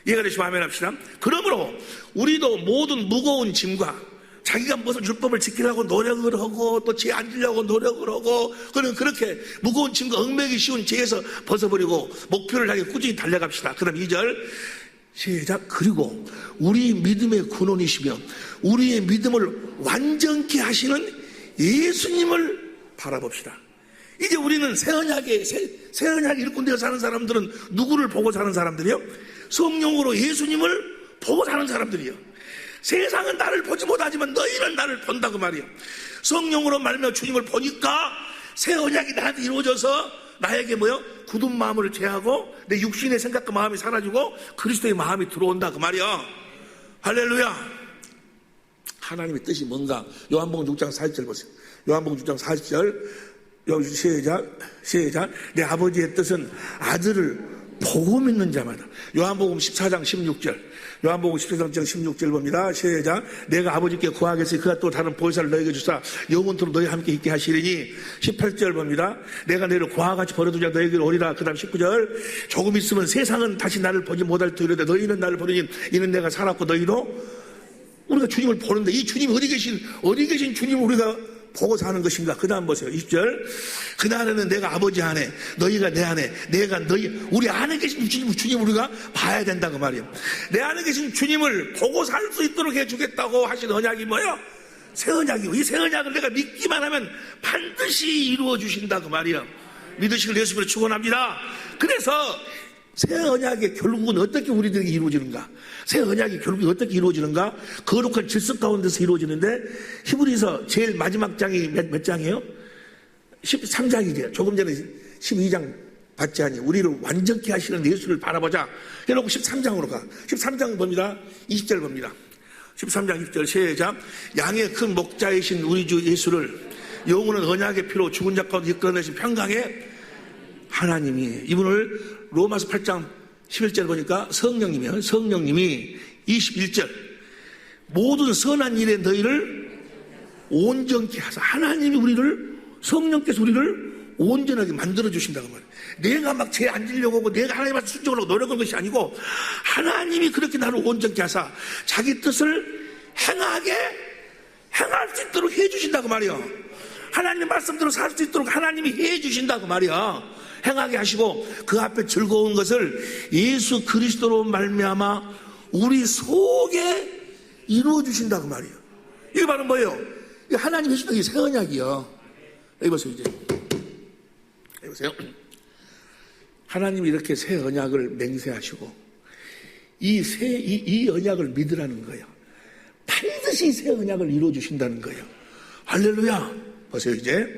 S1: 이해가 되시면 아멘 합시다. 그러므로 우리도 모든 무거운 짐과 자기가 무슨 율법을 지키려고 노력을 하고 또 죄 안 지려고 노력을 하고 그렇게 무거운 짐과 얽매기 쉬운 죄에서 벗어버리고 목표를 향해 꾸준히 달려갑시다. 그럼 2절 시작. 그리고 우리 믿음의 근원이시며 우리의 믿음을 완전케 하시는 예수님을 바라봅시다. 이제 우리는 새 언약의 일꾼되어 사는 사람들은 누구를 보고 사는 사람들이요? 성령으로 예수님을 보고 사는 사람들이요. 세상은 나를 보지 못하지만 너희는 나를 본다고 말이에요. 성령으로 말미암아 주님을 보니까 새 언약이 나한테 이루어져서 나에게 굳은 마음을 제하고 내 육신의 생각과 마음이 사라지고 그리스도의 마음이 들어온다 그 말이야. 할렐루야. 하나님의 뜻이 뭔가? 요한복음 6장 40절 보세요. 요한복음 6장 40절 여기 시작. 내 아버지의 뜻은 아들을 보고 믿는 자마다. 요한복음 14장 16절. 요한복음 14장 16절 봅니다. 시작. 내가 아버지께 구하겠으니 그가 또 다른 보혜사를 너에게 주사 영원토록 너희 함께 있게 하시리니. 18절 봅니다. 내가 너희를 고아같이 버려두자 너에게로 오리라. 그 다음 19절. 조금 있으면 세상은 다시 나를 보지 못할 터이로되 너희는 나를 보느니 이는 내가 살았고 너희도. 우리가 주님을 보는데 이 주님이 어디 계신 주님을 우리가 보고 사는 것인가? 그 다음 보세요. 20절. 그날에는 내가 아버지 안에 너희가 내 안에 내가 우리 안에 계신 주님 우리가 봐야 된다고 말이에요. 내 안에 계신 주님을 보고 살 수 있도록 해주겠다고 하신 언약이 뭐예요? 새 언약이고 이 새 언약을 내가 믿기만 하면 반드시 이루어 주신다고 말이에요. 믿으시길 예수님으로 축원합니다. 그래서 새 언약의 결국은 어떻게 우리들에게 이루어지는가? 새 언약이 결국에 어떻게 이루어지는가? 거룩한 질서 가운데서 이루어지는데 히브리서 제일 마지막 장이 몇 장이에요? 13장이죠. 조금 전에 12장 봤지 않니? 우리를 완전케 하시는 예수를 바라보자. 해놓고 13장으로 가. 13장 봅니다. 20절 봅니다. 13장 20절 시작. 양의 큰 목자이신 우리 주 예수를 영원한 언약의 피로 죽은 자 가운데 이끌어내신 평강의 하나님이 이분을 로마서 8장 11절 보니까 성령님이 21절 모든 선한 일에 너희를 온전케 하사 하나님이 성령께서 우리를 온전하게 만들어주신다고 말해요. 내가 막 죄 안 지려고 하고 내가 하나님한테 순종하려고 노력한 것이 아니고 하나님이 그렇게 나를 온전케 하사 자기 뜻을 행할 수 있도록 해주신다고 말이에요. 하나님 말씀대로 살 수 있도록 하나님이 해주신다고 말이야. 행하게 하시고 그 앞에 즐거운 것을 예수 그리스도로 말미암아 우리 속에 이루어 주신다고 말이에요. 이게 바로 뭐예요? 이게 하나님이 해주신 새 언약이요. 여기 보세요. 이제 여기 보세요. 하나님이 이렇게 새 언약을 맹세하시고 이 언약을 믿으라는 거예요. 반드시 새 언약을 이루어 주신다는 거예요. 할렐루야. 보세요. 이제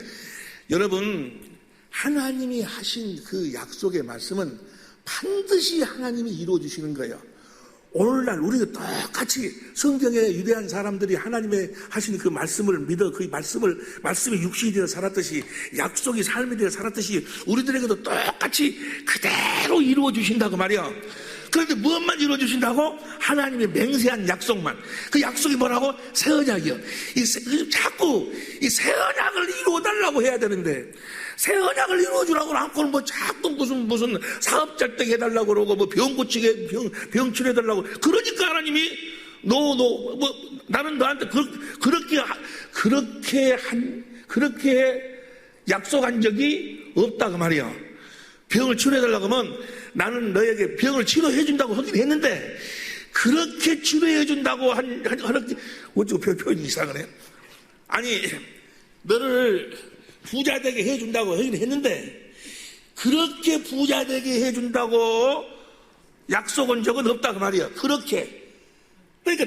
S1: 여러분 하나님이 하신 그 약속의 말씀은 반드시 하나님이 이루어 주시는 거예요. 오늘날 우리가 똑같이 성경의 유대한 사람들이 하나님의 하신 그 말씀을 믿어 그 말씀이 육신이 되어 살았듯이 약속이 삶이 되어 살았듯이 우리들에게도 똑같이 그대로 이루어 주신다고 말이야. 그런데 무엇만 이루어 주신다고? 하나님의 맹세한 약속만. 그 약속이 뭐라고? 새 언약이요. 자꾸 이 새 언약을 이루어 달라고 해야 되는데 새 언약을 이루어주라고 않고는 자꾸 무슨 사업잘때 해달라고 그러고 병 고치게 병 치료해달라고 그러니까 하나님이 나는 너한테 그렇게 약속한 적이 없다고 말이야. 병을 치료해달라고 하면 나는 너에게 병을 치료해준다고 하긴 했는데 그렇게 치료해준다고 어쩌고 표현이 이상하네. 아니 너를 부자 되게 해준다고 하긴 했는데 그렇게 부자 되게 해준다고 약속한 적은 없다 그 말이야. 그렇게. 그러니까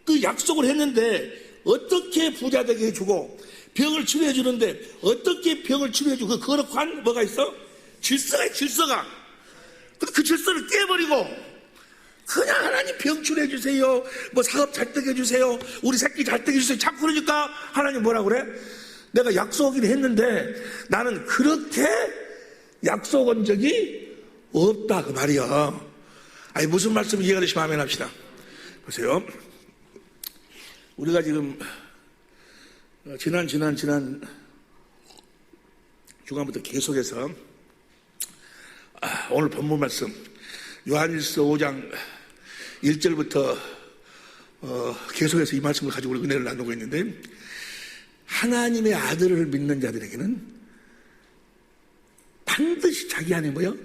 S1: 그 약속을 했는데 어떻게 부자 되게 해주고 병을 치료해 주는데 어떻게 병을 치료해 주고 그 거룩한 뭐가 있어? 질서가 있어, 질서가. 근데 그 질서를 깨버리고 그냥 하나님 병 치료해 주세요, 뭐 사업 잘 되게 해주세요, 우리 새끼 잘 되게 해주세요 자꾸 그러니까 하나님 뭐라 그래? 내가 약속하긴 했는데 나는 그렇게 약속한 적이 없다 그 말이야. 아니 무슨 말씀 이해가 되시면 아멘 합시다. 보세요, 우리가 지금 지난 주간부터 계속해서 오늘 본문 말씀 요한일서 5장 1절부터 계속해서 이 말씀을 가지고 우리 은혜를 나누고 있는데, 하나님의 아들을 믿는 자들에게는 반드시 자기 안에 뭐요?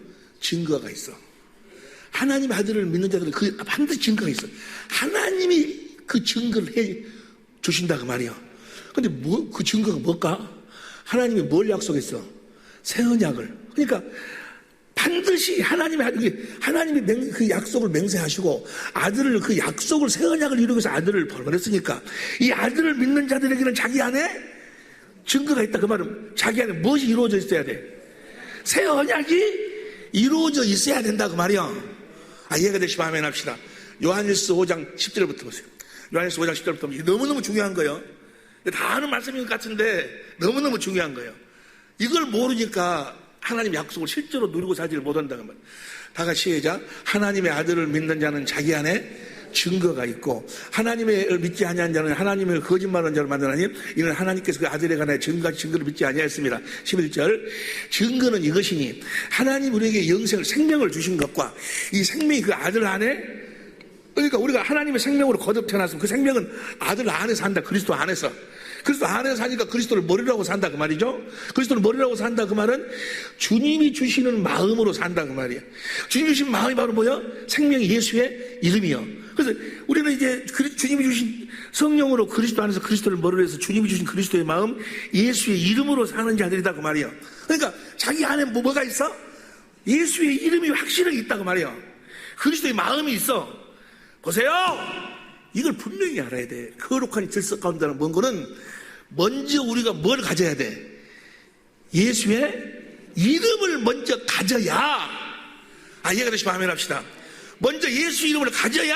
S1: 증거가 있어. 하나님의 아들을 믿는 자들은 그 반드시 증거가 있어. 하나님이 그 증거를 해 주신다 그 말이야. 근데 그 증거가 뭘까? 하나님이 뭘 약속했어? 새 언약을. 그러니까 반드시 하나님이 그 약속을 맹세하시고 아들을, 그 약속을 새 언약을 이루기 위해서 아들을 보냈으니까 이 아들을 믿는 자들에게는 자기 안에 증거가 있다. 그 말은 자기 안에 무엇이 이루어져 있어야 돼? 새 언약이 이루어져 있어야 된다 그 말이야. 이해가 되시면 아멘 합시다. 요한일서 5장 10절부터 보세요. 요한일서 5장 10절부터 보세요. 너무너무 중요한 거예요. 다 아는 말씀인 것 같은데 너무너무 중요한 거예요. 이걸 모르니까 하나님 약속을 실제로 누리고 살지를 못한다는 말이에요. 다 같이 시작. 하나님의 아들을 믿는 자는 자기 안에 증거가 있고 하나님을 믿지 아니한 자는 하나님을 거짓말하는 자를 만드나니 이는 하나님께서 그 아들에 관하여 증거를 믿지 아니하였습니다. 11절. 증거는 이것이니 하나님 우리에게 영생을, 생명을 주신 것과 이 생명이 그 아들 안에, 그러니까 우리가 하나님의 생명으로 거듭 태어났으면 그 생명은 아들 안에 산다. 그리스도 안에서. 그리스도 안에서 사니까 그리스도를 머리라고 산다 그 말이죠. 그리스도를 머리라고 산다 그 말은 주님이 주시는 마음으로 산다 그 말이에요. 주님이 주신 마음이 바로 뭐야? 생명이 예수의 이름이요. 그래서 우리는 이제 주님이 주신 성령으로 그리스도 안에서 그리스도를 머리로 해서 주님이 주신 그리스도의 마음, 예수의 이름으로 사는 자들이다 그 말이에요. 그러니까 자기 안에 뭐가 있어? 예수의 이름이 확실하게 있다고 말이에요. 그리스도의 마음이 있어. 보세요, 이걸 분명히 알아야 돼. 거룩한 질서 가운데는 뭔 거는 먼저 우리가 뭘 가져야 돼? 예수의 이름을 먼저 가져야. 이해가 되시면 아멘 합시다. 먼저 예수 이름을 가져야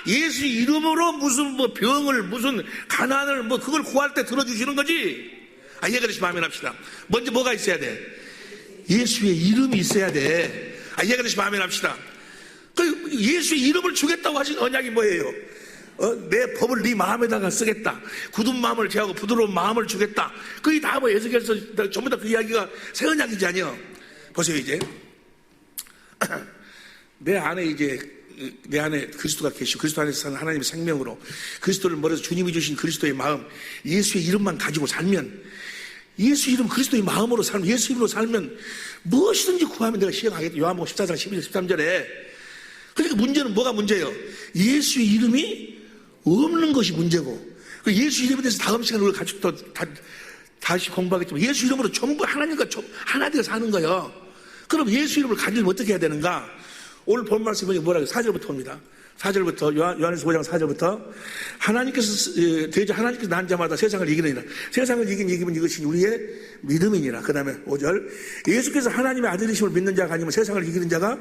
S1: 예수 이름으로 무슨 뭐 병을, 무슨 가난을 뭐 그걸 구할 때 들어주시는 거지. 이해가 되시면 아멘 합시다. 먼저 뭐가 있어야 돼? 예수의 이름이 있어야 돼. 이해가 되시면 아멘 합시다. 그 예수의 이름을 주겠다고 하신 언약이 뭐예요? 내 법을 네 마음에다가 쓰겠다. 굳은 마음을 제하고 부드러운 마음을 주겠다. 그게 다 뭐 에스겔서 전부 다 그 이야기가 새 언약이지 아니요? 보세요. 이제 내 안에 그리스도가 계시고 그리스도 안에서 사는 하나님의 생명으로 그리스도를 머리에서 주님이 주신 그리스도의 마음, 예수의 이름만 가지고 살면, 예수 이름 그리스도의 마음으로 살면, 예수 이름으로 살면 무엇이든지 구하면 내가 시행하겠다. 요한복음 14장 12절 13절에. 그러니까 문제는 뭐가 문제예요? 예수의 이름이 없는 것이 문제고, 그 예수 이름에 대해서 다음 시간에 우리가 같이 또 다시 공부하겠지만 예수 이름으로 전부 하나님과 하나 되어 사는 거예요. 그럼 예수 이름을 가지면 어떻게 해야 되는가? 오늘 본 말씀이 뭐라고? 4절부터 옵니다. 4절부터, 요한일서 5장 4절부터 하나님께서 난 자마다 세상을 이기느니라. 세상을 이기면 이것이 우리의 믿음이니라. 그 다음에 5절. 예수께서 하나님의 아들이심을 믿는 자가 아니면 세상을 이기는 자가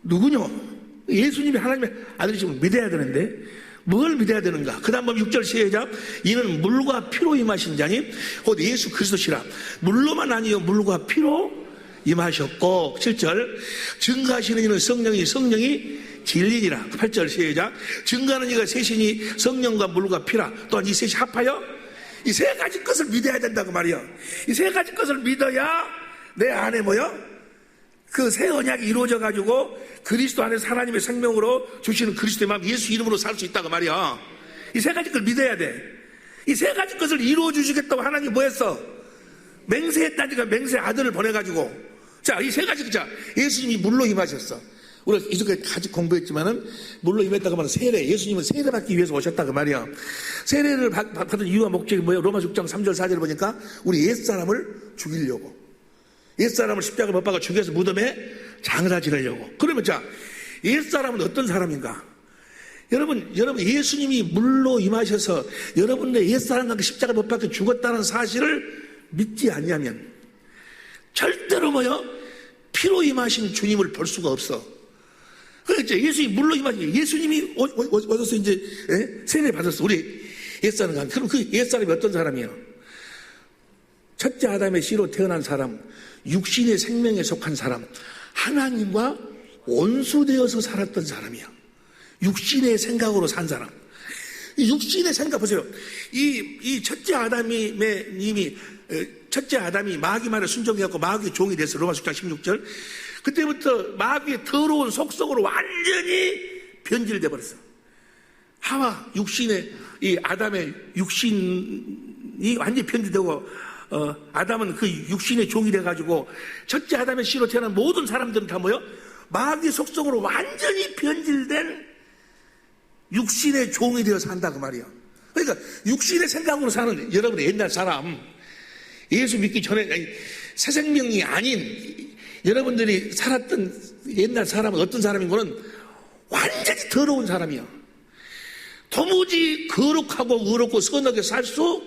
S1: 누구냐? 예수님이 하나님의 아들이심을 믿어야 되는데 뭘 믿어야 되는가? 그 다음 6절 시작. 이는 물과 피로 임하신 자니 곧 예수 그리스도시라. 물로만 아니요 물과 피로 임하셨고. 7절. 증거하시는 이는 성령이 진리니라. 8절 시작. 증거하는 이가 셋이니 성령과 물과 피라. 또한 이 셋이 합하여 이 세 가지 것을 믿어야 된다고 말이야. 이 세 가지 것을 믿어야 내 안에 뭐야? 그 새 언약이 이루어져 가지고 그리스도 안에서 하나님의 생명으로 주시는 그리스도의 마음, 예수 이름으로 살 수 있다고 말이야. 이 세 가지 걸 믿어야 돼. 이 세 가지 것을 이루어 주시겠다고 하나님이 뭐 했어? 맹세했다니까. 맹세 아들을 보내가지고. 자, 이 세 가지. 자, 예수님이 물로 임하셨어. 우리가 이전까지 같이 공부했지만은 물로 임했다고 말하면 세례. 예수님은 세례받기 위해서 오셨다 그 말이야. 세례를 받은 이유와 목적이 뭐예요? 로마 6장 3절 4절 보니까 우리 옛사람을 죽이려고, 옛사람을 십자가 못 박아 죽여서 무덤에 장사 지내려고. 그러면 자, 옛사람은 어떤 사람인가? 여러분 예수님이 물로 임하셔서 여러분의 옛사람과 십자가 못 박혀 죽었다는 사실을 믿지 않냐면 절대로 뭐요? 피로 임하신 주님을 볼 수가 없어. 그러니까 예수님이 물로 임하신, 예수님이 어디서 이제 세례 받았어. 우리 옛사람. 그럼 그 옛사람이 어떤 사람이에요? 첫째 아담의 씨로 태어난 사람, 육신의 생명에 속한 사람, 하나님과 원수되어서 살았던 사람이야. 육신의 생각으로 산 사람. 이 육신의 생각 보세요. 이 첫째 아담이 마귀 말에 순종해갖고 마귀의 종이 됐어. 로마서 6장 16절. 그때부터 마귀의 더러운 속성으로 완전히 변질돼 버렸어. 하와 육신의 이 아담의 육신이 완전히 변질되고 아담은 그 육신의 종이 돼가지고 첫째 아담의 씨로 태어난 모든 사람들은 다 뭐요? 마귀의 속성으로 완전히 변질된 육신의 종이 되어 산다 그 말이야. 그러니까 육신의 생각으로 사는 여러분의 옛날 사람, 예수 믿기 전에 새 생명이 아닌 여러분들이 살았던 옛날 사람은 어떤 사람인 거는 완전히 더러운 사람이야. 도무지 거룩하고 의롭고 선하게 살 수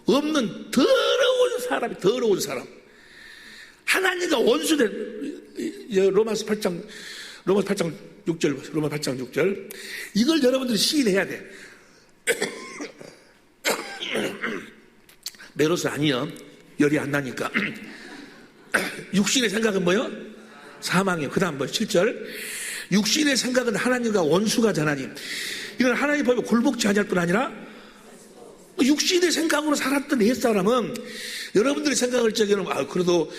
S1: 없는 더러운 사람. 하나님과 원수된 로마서 8장 6절. 이걸 여러분들이 시인해야 돼. 메로스 아니요. 열이 안 나니까. 육신의 생각은 뭐요? 사망이요. 그 다음 뭐 7절. 육신의 생각은 하나님과 원수가 되나니. 이건 하나님 법에 굴복지 아니할 뿐 아니라 육신의 생각으로 살았던 옛사람은 여러분들이 생각할 적에는 그래도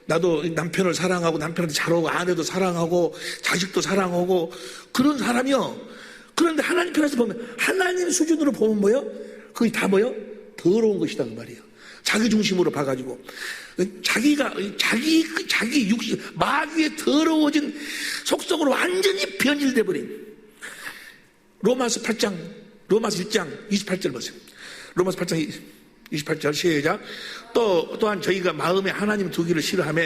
S1: 나도 남편을 사랑하고 남편한테 잘하고 아내도 사랑하고 자식도 사랑하고 그런 사람이요. 그런데 하나님 편에서 보면 하나님 수준으로 보면 뭐요? 그게 다 뭐요? 더러운 것이다 그 말이에요. 자기 중심으로 봐가지고 자기 육신 마귀의 더러워진 속성으로 완전히 변질돼 버린 로마서 1장 28절 보세요. 로마서 8장 28절 시작. 또한 저희가 마음에 하나님 두기를 싫어하며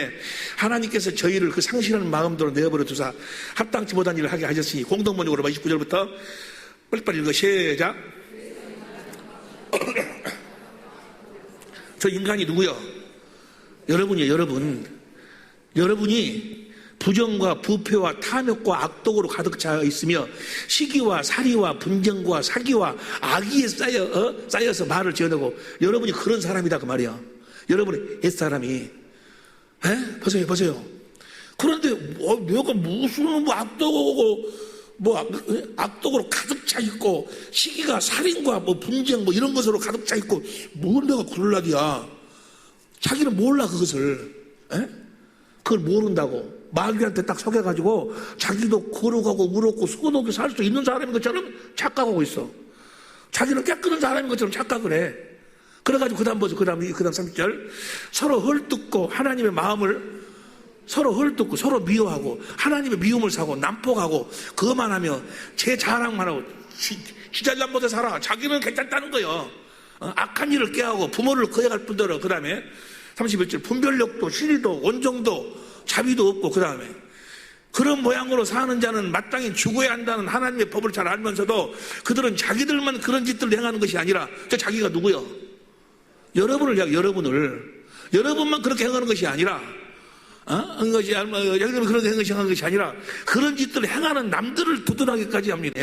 S1: 하나님께서 저희를 그 상실하는 마음대로 내어버려 두사 합당치 못한 일을 하게 하셨으니 공동번역으로 29절부터 빨리빨리 읽어 시작. 저 인간이 누구요? 여러분이요. 여러분이 부정과 부패와 탐욕과 악독으로 가득 차 있으며 시기와 살이와 분쟁과 사기와 악의에 쌓여서 말을 지어내고 여러분이 그런 사람이다 그 말이야. 여러분의 옛사람이 보세요. 그런데 내가 무슨 악독으로 가득 차 있고 시기가 살인과 분쟁 이런 것으로 가득 차 있고 뭘 내가 그럴 낙이야. 자기는 몰라 그것을. 그걸 모른다고 마귀한테 딱 속여가지고 자기도 거룩하고 의롭고 선하게 살 수 있는 사람인 것처럼 착각하고 있어. 자기는 깨끗한 사람인 것처럼 착각을 해. 그래가지고 그 다음 30절 서로 헐뜯고 하나님의 마음을 서로 헐뜯고 서로 미워하고 하나님의 미움을 사고 난폭하고 그것만 하며 제 자랑만 하고 지잘난 못해 살아. 자기는 괜찮다는 거예요. 악한 일을 깨하고 부모를 거역할 뿐더러 그 다음에 31절 분별력도 신의도 온정도 자비도 없고 그 다음에 그런 모양으로 사는 자는 마땅히 죽어야 한다는 하나님의 법을 잘 알면서도 그들은 자기들만 그런 짓들을 행하는 것이 아니라 자기가 누구요? 여러분만 그렇게 행하는 것이 아니라 여러분이 그렇게 행하는 것이 아니라 그런 짓들을 행하는 남들을 두둔하기까지 합니다.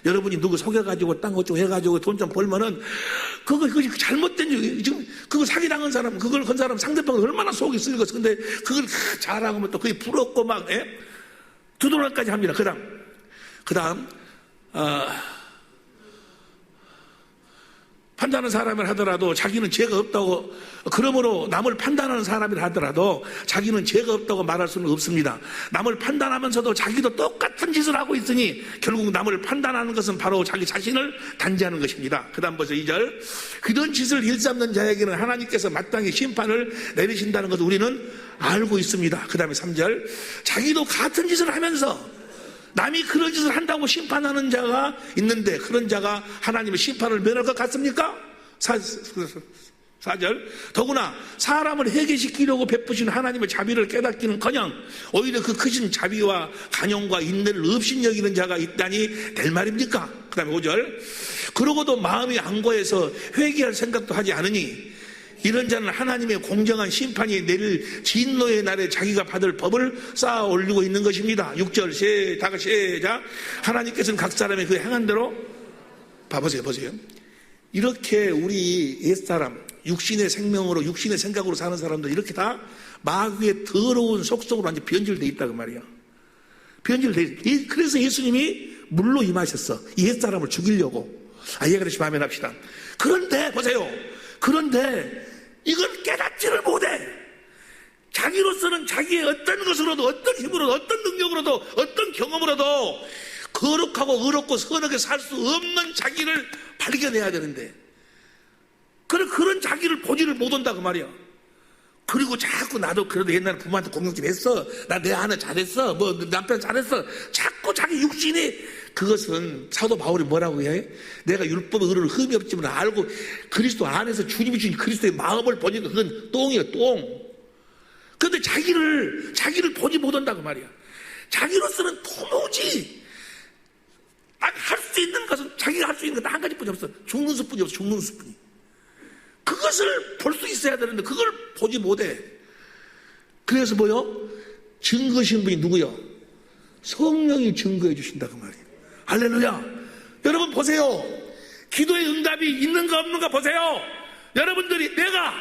S1: 여러분이 누구 속여가지고 딴 것 좀 해가지고 돈 좀 벌면은 그것이 잘못된 일, 지금 그거 사기당한 사람, 그걸 건 사람 상대방은 얼마나 속이 쓰리겠어. 근데 그걸 잘하면 또 그게 부럽고 막, 두둔하기까지 합니다. 그 다음, 판단하는 사람을 하더라도 자기는 죄가 없다고, 그러므로 남을 판단하는 사람이라 하더라도 자기는 죄가 없다고 말할 수는 없습니다. 남을 판단하면서도 자기도 똑같은 짓을 하고 있으니 결국 남을 판단하는 것은 바로 자기 자신을 단죄하는 것입니다. 그 다음 벌써 2절 그런 짓을 일삼는 자에게는 하나님께서 마땅히 심판을 내리신다는 것을 우리는 알고 있습니다. 그 다음에 3절 자기도 같은 짓을 하면서 남이 그런 짓을 한다고 심판하는 자가 있는데 그런 자가 하나님의 심판을 면할 것 같습니까? 4절. 더구나 사람을 회개시키려고 베푸신 하나님의 자비를 깨닫기는커녕 오히려 그 크신 자비와 간용과 인내를 없인 여기는 자가 있다니 될 말입니까? 그 다음에 5절. 그러고도 마음이 안고해서 회개할 생각도 하지 않으니 이런 자는 하나님의 공정한 심판이 내릴 진노의 날에 자기가 받을 법을 쌓아 올리고 있는 것입니다. 6절 다 같이 시작. 하나님께서는 각 사람의 그 행한 대로 보세요. 이렇게 우리 옛사람 육신의 생명으로 육신의 생각으로 사는 사람들 이렇게 다 마귀의 더러운 속성으로 완전 변질되어 있다 그 말이야. 그래서 예수님이 물로 임하셨어. 이 옛사람을 죽이려고. 이해가 되시면 아멘 합시다. 그런데 보세요. 그런데 이걸 깨닫지를 못해. 자기로서는 자기의 어떤 것으로도 어떤 힘으로도 어떤 능력으로도 어떤 경험으로도 거룩하고 의롭고 선하게 살 수 없는 자기를 발견해야 되는데 그런 자기를 보지를 못한다 그 말이야. 그리고 자꾸 나도 그래도 옛날에 부모한테 공격 좀 했어. 나 내 아내 잘했어. 뭐 남편 잘했어. 자꾸 자기 육신이 그것은 사도 바울이 뭐라고 해? 내가 율법의 의를 흠이 없지만 알고 그리스도 안에서 주님이 주신 그리스도의 마음을 보니까 그건 똥이야 똥. 그런데 자기를 보지 못한다 그 말이야. 자기로서는 도무지 할 수 있는 것은 자기가 할 수 있는 건 한 가지뿐이 없어. 죽는 수뿐이 없어. 죽는 수뿐이. 그것을 볼 수 있어야 되는데 그걸 보지 못해. 그래서 뭐요? 증거신 분이 누구요? 성령이 증거해 주신다 그 말이에요. 할렐루야. 여러분 보세요. 기도의 응답이 있는가 없는가 보세요. 여러분들이 내가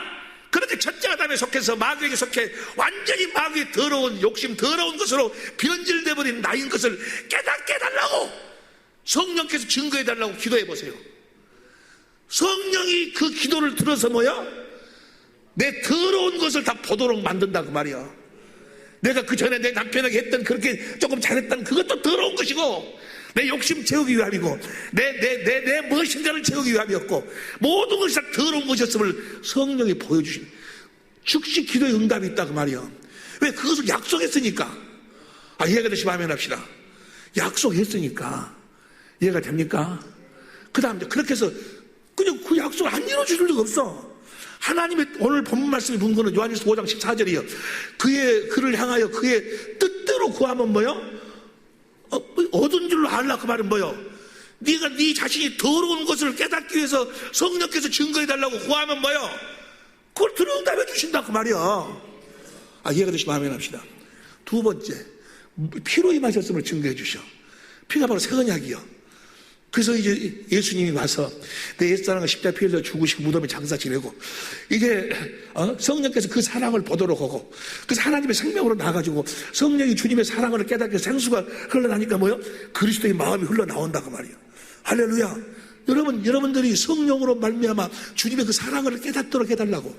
S1: 그렇게 첫째 아담에 속해서 마귀에게 속해 완전히 마귀의 더러운 욕심 더러운 것으로 변질돼 버린 나인 것을 깨닫게 해달라고 성령께서 증거해 달라고 기도해 보세요. 성령이 그 기도를 들어서 뭐야? 내 더러운 것을 다 보도록 만든다 그 말이야. 내가 그 전에 내 남편에게 했던 그렇게 조금 잘했던 그것도 더러운 것이고 내 욕심 채우기 위함이고 내 무엇인가를 채우기 위함이었고 모든 것이 다 더러운 것이었음을 성령이 보여주신 즉시 기도의 응답이 있다 그 말이야. 왜? 그것을 약속했으니까. 이해가 되시면 아멘 합시다. 약속했으니까. 이해가 됩니까? 그 다음 그렇게 해서 그냥 그 약속을 안 이루어줄 리가 없어. 하나님의 오늘 본문 말씀이 본 거는 요한일서 5장 14절이에요. 그를 향하여 그의 뜻대로 구하면 뭐요? 얻은 줄로 알라 그 말은 뭐요? 네가 네 자신이 더러운 것을 깨닫기 위해서 성령께서 증거해달라고 구하면 뭐요? 그걸 들어 응답해 주신다 그 말이야. 이해가 되시면 아멘 합시다. 두 번째, 피로 임하셨음을 증거해 주셔. 피가 바로 새 언약이요. 그래서 이제 예수님이 와서 내 옛사랑을 십자가에 피 흘려 죽으시고 무덤에 장사 지내고 이제 성령께서 그 사랑을 보도록 하고 그래서 하나님의 생명으로 나가지고 성령이 주님의 사랑을 깨닫게 생수가 흘러나니까 뭐요? 그리스도의 마음이 흘러나온다 그 말이에요. 할렐루야. 여러분들이 성령으로 말미암아 주님의 그 사랑을 깨닫도록 해달라고.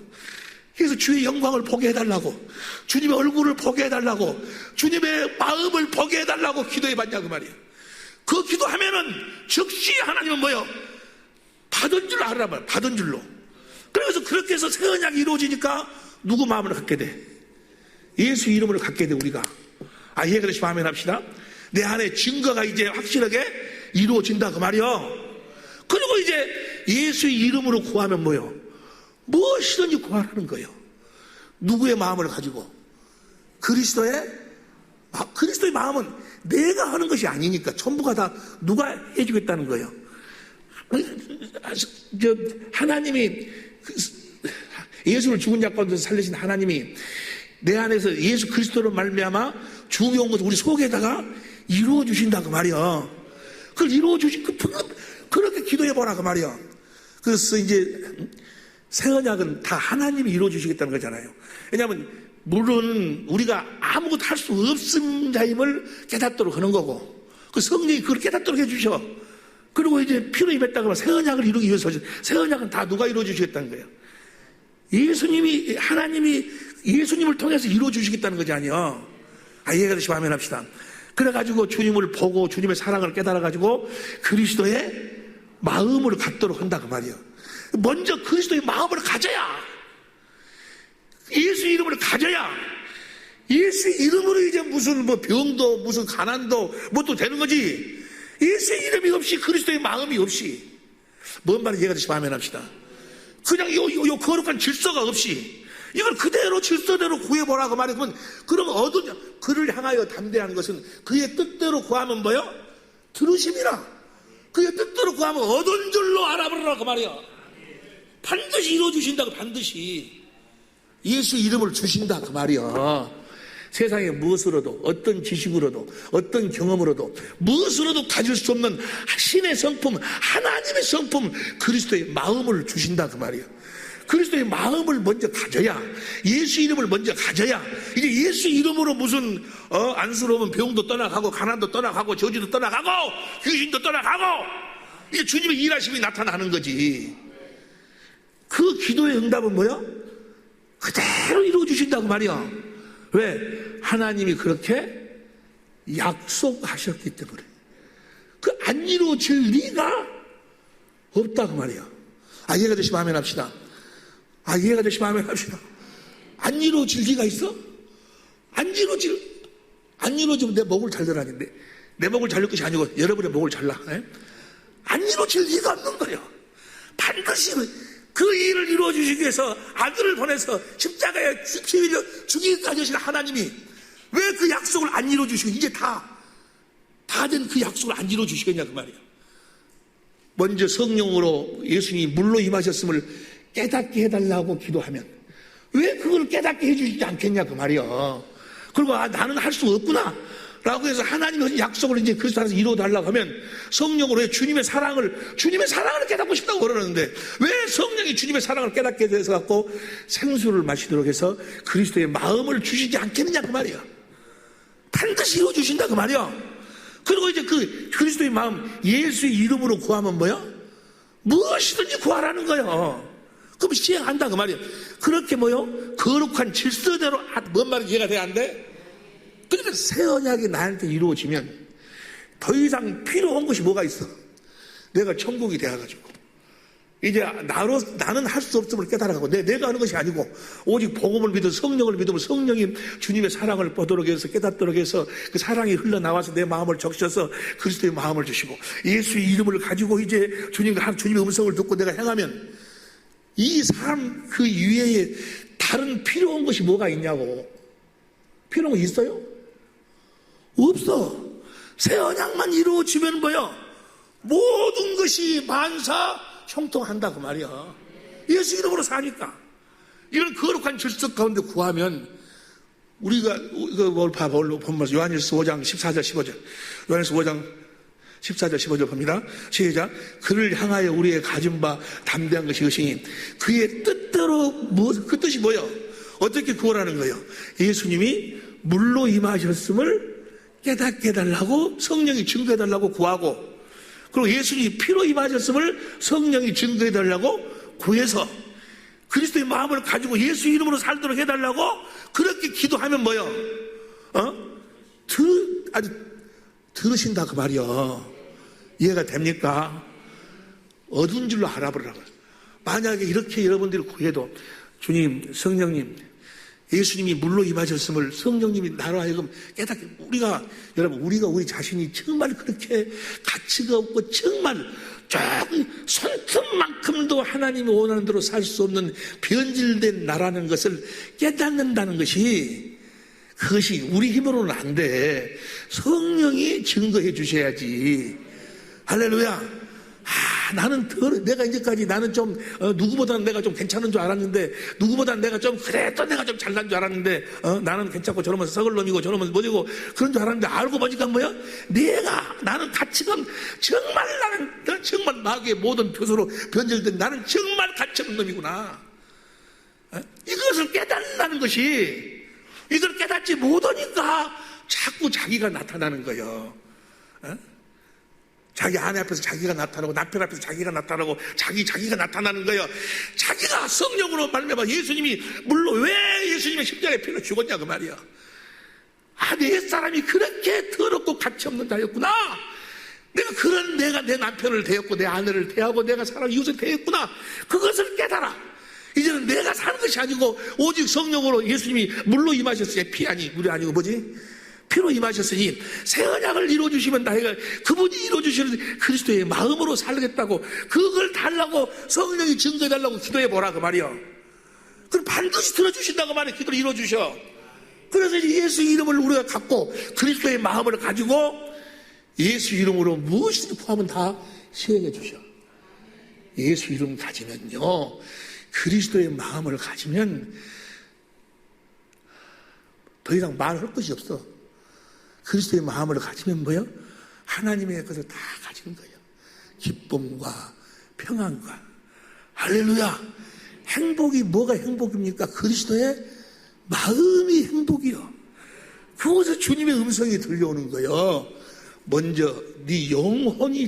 S1: 그래서 주의 영광을 보게 해달라고, 주님의 얼굴을 보게 해달라고, 주님의 마음을 보게 해달라고 기도해봤냐 그 말이에요. 그 기도하면은 즉시 하나님은 뭐요? 받은 줄 알아 봐. 받은 줄로. 그래서 그렇게 해서 새 언약이 이루어지니까 누구 마음을 갖게 돼? 예수 이름으로 갖게 돼 우리가. 이해가 되시면 아멘 합시다. 내 안에 증거가 이제 확실하게 이루어진다 그 말이요. 그리고 이제 예수의 이름으로 구하면 뭐요? 무엇이든지 구하라는 거예요. 누구의 마음을 가지고? 그리스도의 마음은 내가 하는 것이 아니니까 전부가 다 누가 해주겠다는 거예요. 하나님이 예수를 죽은 자 가운데서 살리신 하나님이 내 안에서 예수 그리스도로 말미암아 중요한 것을 우리 속에다가 이루어 주신다 그 말이야. 그걸 이루어 주신 그렇게 기도해 보라 그 말이야. 그래서 이제 새 언약은 다 하나님이 이루어 주시겠다는 거잖아요. 왜냐하면 물론 우리가 아무것도 할 수 없은 자임을 깨닫도록 하는 거고 그 성령이 그걸 깨닫도록 해주셔. 그리고 이제 피로 임했다고 하면 새 언약을 이루기 위해서 새 언약은 다 누가 이루어 주시겠다는 거예요. 하나님이 예수님을 통해서 이루어 주시겠다는 거지 아니요. 이해가 되시면 아멘 합시다. 그래가지고 주님을 보고 주님의 사랑을 깨달아가지고 그리스도의 마음을 갖도록 한다 그 말이에요. 먼저 그리스도의 마음을 가져야, 예수 이름을 가져야 예수의 이름으로 이제 무슨 뭐 병도 무슨 가난도 뭐 또 되는 거지. 예수의 이름이 없이 그리스도의 마음이 없이 뭔 말인지 이해가 되시면 아멘 합시다. 그냥 요 거룩한 질서가 없이 이걸 그대로 질서대로 구해보라고 말했으면 그러면 얻으냐? 그를 향하여 담대한 것은 그의 뜻대로 구하면 뭐요? 들으심이라. 그의 뜻대로 구하면 얻은 줄로 알아보라고 말이야. 반드시 이루어주신다고. 반드시 예수 이름을 주신다 그 말이야. 세상에 무엇으로도 어떤 지식으로도 어떤 경험으로도 무엇으로도 가질 수 없는 신의 성품, 하나님의 성품, 그리스도의 마음을 주신다 그 말이야. 그리스도의 마음을 먼저 가져야, 예수 이름을 먼저 가져야 이제 예수 이름으로 무슨 안쓰러우면 병도 떠나가고 가난도 떠나가고 저주도 떠나가고 귀신도 떠나가고 이제 주님의 일하심이 나타나는 거지. 그 기도의 응답은 뭐야? 그대로 이루어주신다고 말이야. 왜? 하나님이 그렇게 약속하셨기 때문에. 그 안 이루어질 리가 없다고 말이야. 이해가 되시면 아멘 합시다. 이해가 되시면 아멘 합시다. 안 이루어질 리가 있어? 안 이루어지면 내 목을 잘라라는데, 내 목을 자를 것이 아니고 여러분의 목을 잘라. 안 이루어질 리가 없는 거예요. 반드시 그 일을 이루어주시기 위해서 아들을 보내서 십자가에 피 흘려 죽이기까지 하신 하나님이 왜 그 약속을 안 이루어주시고 이제 다 된 그 약속을 안 이루어주시겠냐 그 말이야. 먼저 성령으로 예수님이 물로 임하셨음을 깨닫게 해달라고 기도하면 왜 그걸 깨닫게 해주시지 않겠냐 그 말이야. 그리고 나는 할 수 없구나 라고 해서 하나님의 약속을 이제 그리스도 안에서 이루어달라고 하면 성령으로 주님의 사랑을 깨닫고 싶다고 그러는데 왜 성령이 주님의 사랑을 깨닫게 돼서 갖고 생수를 마시도록 해서 그리스도의 마음을 주시지 않겠느냐 그 말이야. 반드시 이루어주신다 그 말이야. 그리고 이제 그 그리스도의 마음 예수의 이름으로 구하면 뭐야? 무엇이든지 구하라는 거예요. 그럼 시행한다 그 말이야. 그렇게 뭐요? 거룩한 질서대로 뭔 말인지 이해가 돼야 안 돼? 그러니까 새 언약이 나한테 이루어지면 더 이상 필요한 것이 뭐가 있어? 내가 천국이 되어가지고 이제 나는 할 수 없음을 깨달아가고 내가 하는 것이 아니고 오직 복음을 믿어 성령을 믿으면 성령이 주님의 사랑을 보도록 해서 깨닫도록 해서 그 사랑이 흘러나와서 내 마음을 적셔서 그리스도의 마음을 주시고 예수의 이름을 가지고 이제 주님의 음성을 듣고 내가 행하면 이 삶 그 이외에 다른 필요한 것이 뭐가 있냐고. 필요한 거 있어요? 없어. 새 언약만 이루어지면 뭐야? 모든 것이 만사 형통한다고 말이야. 예수 이름으로 사니까. 이런 거룩한 질서 가운데 구하면 우리가 뭘 보면 요한일서 5장 14절 15절 요한일서 5장 14절 15절 봅니다. 시작. 그를 향하여 우리의 가진 바 담대한 것이 의심이 그의 뜻대로 그 뜻이 뭐예요? 어떻게 구하라는 거예요? 예수님이 물로 임하셨음을 깨닫게 해달라고 성령이 증거해달라고 구하고 그리고 예수님이 피로 임하셨음을 성령이 증거해달라고 구해서 그리스도의 마음을 가지고 예수 이름으로 살도록 해달라고 그렇게 기도하면 뭐예요? 아주 들으신다 그 말이요. 이해가 됩니까? 얻은 줄로 알아보라고. 만약에 이렇게 여러분들이 구해도 주님, 성령님, 예수님이 물로 임하셨음을 성령님이 나로 하여금 깨닫게 여러분 우리가 우리 자신이 정말 그렇게 가치가 없고 정말 조금 손톱만큼도 하나님이 원하는 대로 살 수 없는 변질된 나라는 것을 깨닫는다는 것이 그것이 우리 힘으로는 안 돼. 성령이 증거해 주셔야지. 할렐루야. 내가 이제까지 나는 좀, 누구보다는 내가 좀 괜찮은 줄 알았는데, 누구보다는 내가 좀, 그래도 내가 좀 잘난 줄 알았는데, 나는 괜찮고 저놈은 썩을 놈이고 저놈은 뭐지고, 그런 줄 알았는데, 알고 보니까 뭐야? 나는 가치가, 나는 정말 마귀의 모든 표소로 변질된 나는 정말 가치 없는 놈이구나. 이것을 깨달는다는 것이, 이걸 깨닫지 못하니까 자꾸 자기가 나타나는 거예요. 자기 아내 앞에서 자기가 나타나고 남편 앞에서 자기가 나타나고 자기가 나타나는 거예요. 자기가 성령으로 말미암아 예수님이 물론 왜 예수님의 십자가에 피로 죽었냐 그 말이야. 내 사람이 그렇게 더럽고 가치 없는 자였구나. 내가 내 남편을 대했고 내 아내를 대하고 내가 사람 이웃을 대했구나. 그것을 깨달아. 이제는 내가 사는 것이 아니고 오직 성령으로 예수님이 물로 임하셨으니, 피 아니 물이 아니고 뭐지? 피로 임하셨으니 새 언약을 이루어주시면 나이가 그분이 이루어주시는 그리스도의 마음으로 살겠다고, 그걸 달라고 성령이 증거해달라고 기도해보라 그 말이요. 그럼 반드시 들어주신다고 말이야. 기도를 이루어주셔. 그래서 예수 이름을 우리가 갖고 그리스도의 마음을 가지고 예수 이름으로 무엇이든 구하면 다 시행해 주셔. 예수 이름 가지면요, 그리스도의 마음을 가지면 더 이상 말할 것이 없어. 그리스도의 마음을 가지면 뭐예요? 하나님의 것을 다 가지는 거예요. 기쁨과 평안과, 할렐루야. 행복이 뭐가 행복입니까? 그리스도의 마음이 행복이요. 그곳에 주님의 음성이 들려오는 거예요. 먼저 네 영혼이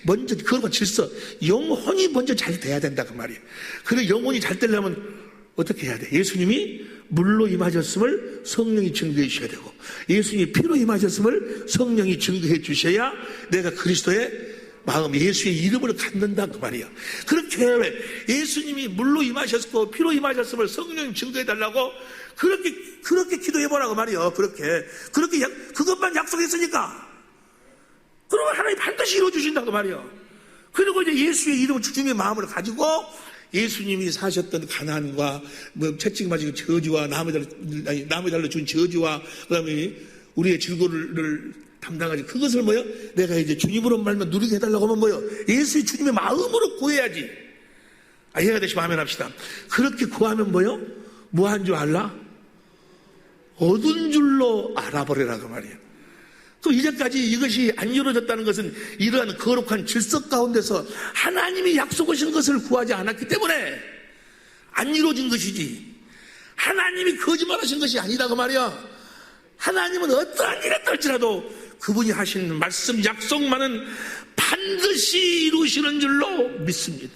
S1: 먼저 그런 질서, 영혼이 먼저 잘 돼야 된다 그 말이에요. 그래 영혼이 잘 되려면 어떻게 해야 돼? 예수님이 물로 임하셨음을 성령이 증거해 주셔야 되고, 예수님이 피로 임하셨음을 성령이 증거해 주셔야 내가 그리스도의 마음, 예수의 이름을 갖는다 그 말이에요. 그렇게 예수님이 물로 임하셨고 피로 임하셨음을 성령이 증거해 달라고 그렇게 기도해보라 그 말이에요. 그렇게 그것만 약속했으니까 그러면 하나님 반드시 이루어주신다 그 말이에요. 그리고 이제 예수의 이름을, 주님의 마음을 가지고 예수님이 사셨던 가난과 채찍 맞은 저주와 남의 달러 준 저주와 그다음에 우리의 즐거움을 담당하지, 그것을 뭐요? 내가 이제 주님으로 말면 누리게 해달라고 하면 뭐요? 예수의 주님의 마음으로 구해야지. 이해가 되시면 아멘 합시다. 그렇게 구하면 뭐요? 뭐 한 줄 알라? 얻은 줄로 알아버리라 그 말이에요. 또 이제까지 이것이 안 이루어졌다는 것은 이러한 거룩한 질서 가운데서 하나님이 약속하신 것을 구하지 않았기 때문에 안 이루어진 것이지, 하나님이 거짓말하신 것이 아니다 그 말이야. 하나님은 어떠한 일에 떨지라도 그분이 하신 말씀, 약속만은 반드시 이루시는 줄로 믿습니다.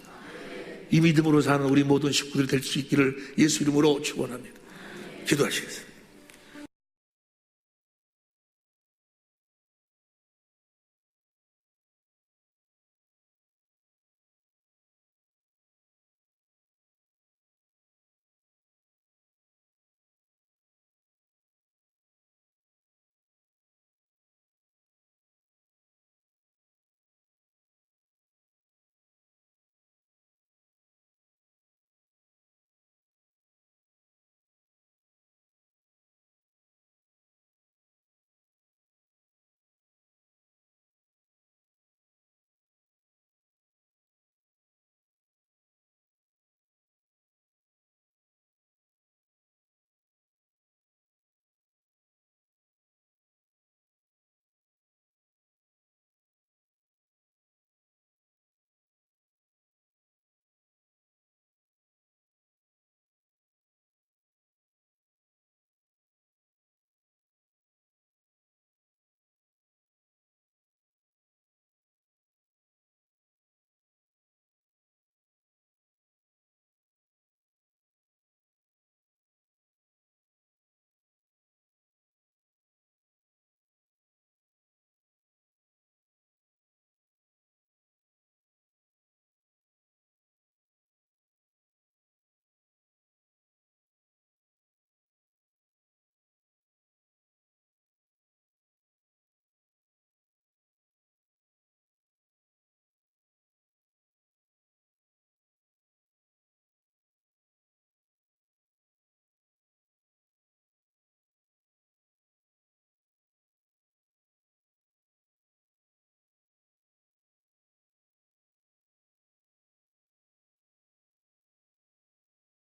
S1: 이 믿음으로 사는 우리 모든 식구들이 될 수 있기를 예수 이름으로 축원합니다. 기도하시겠습니다.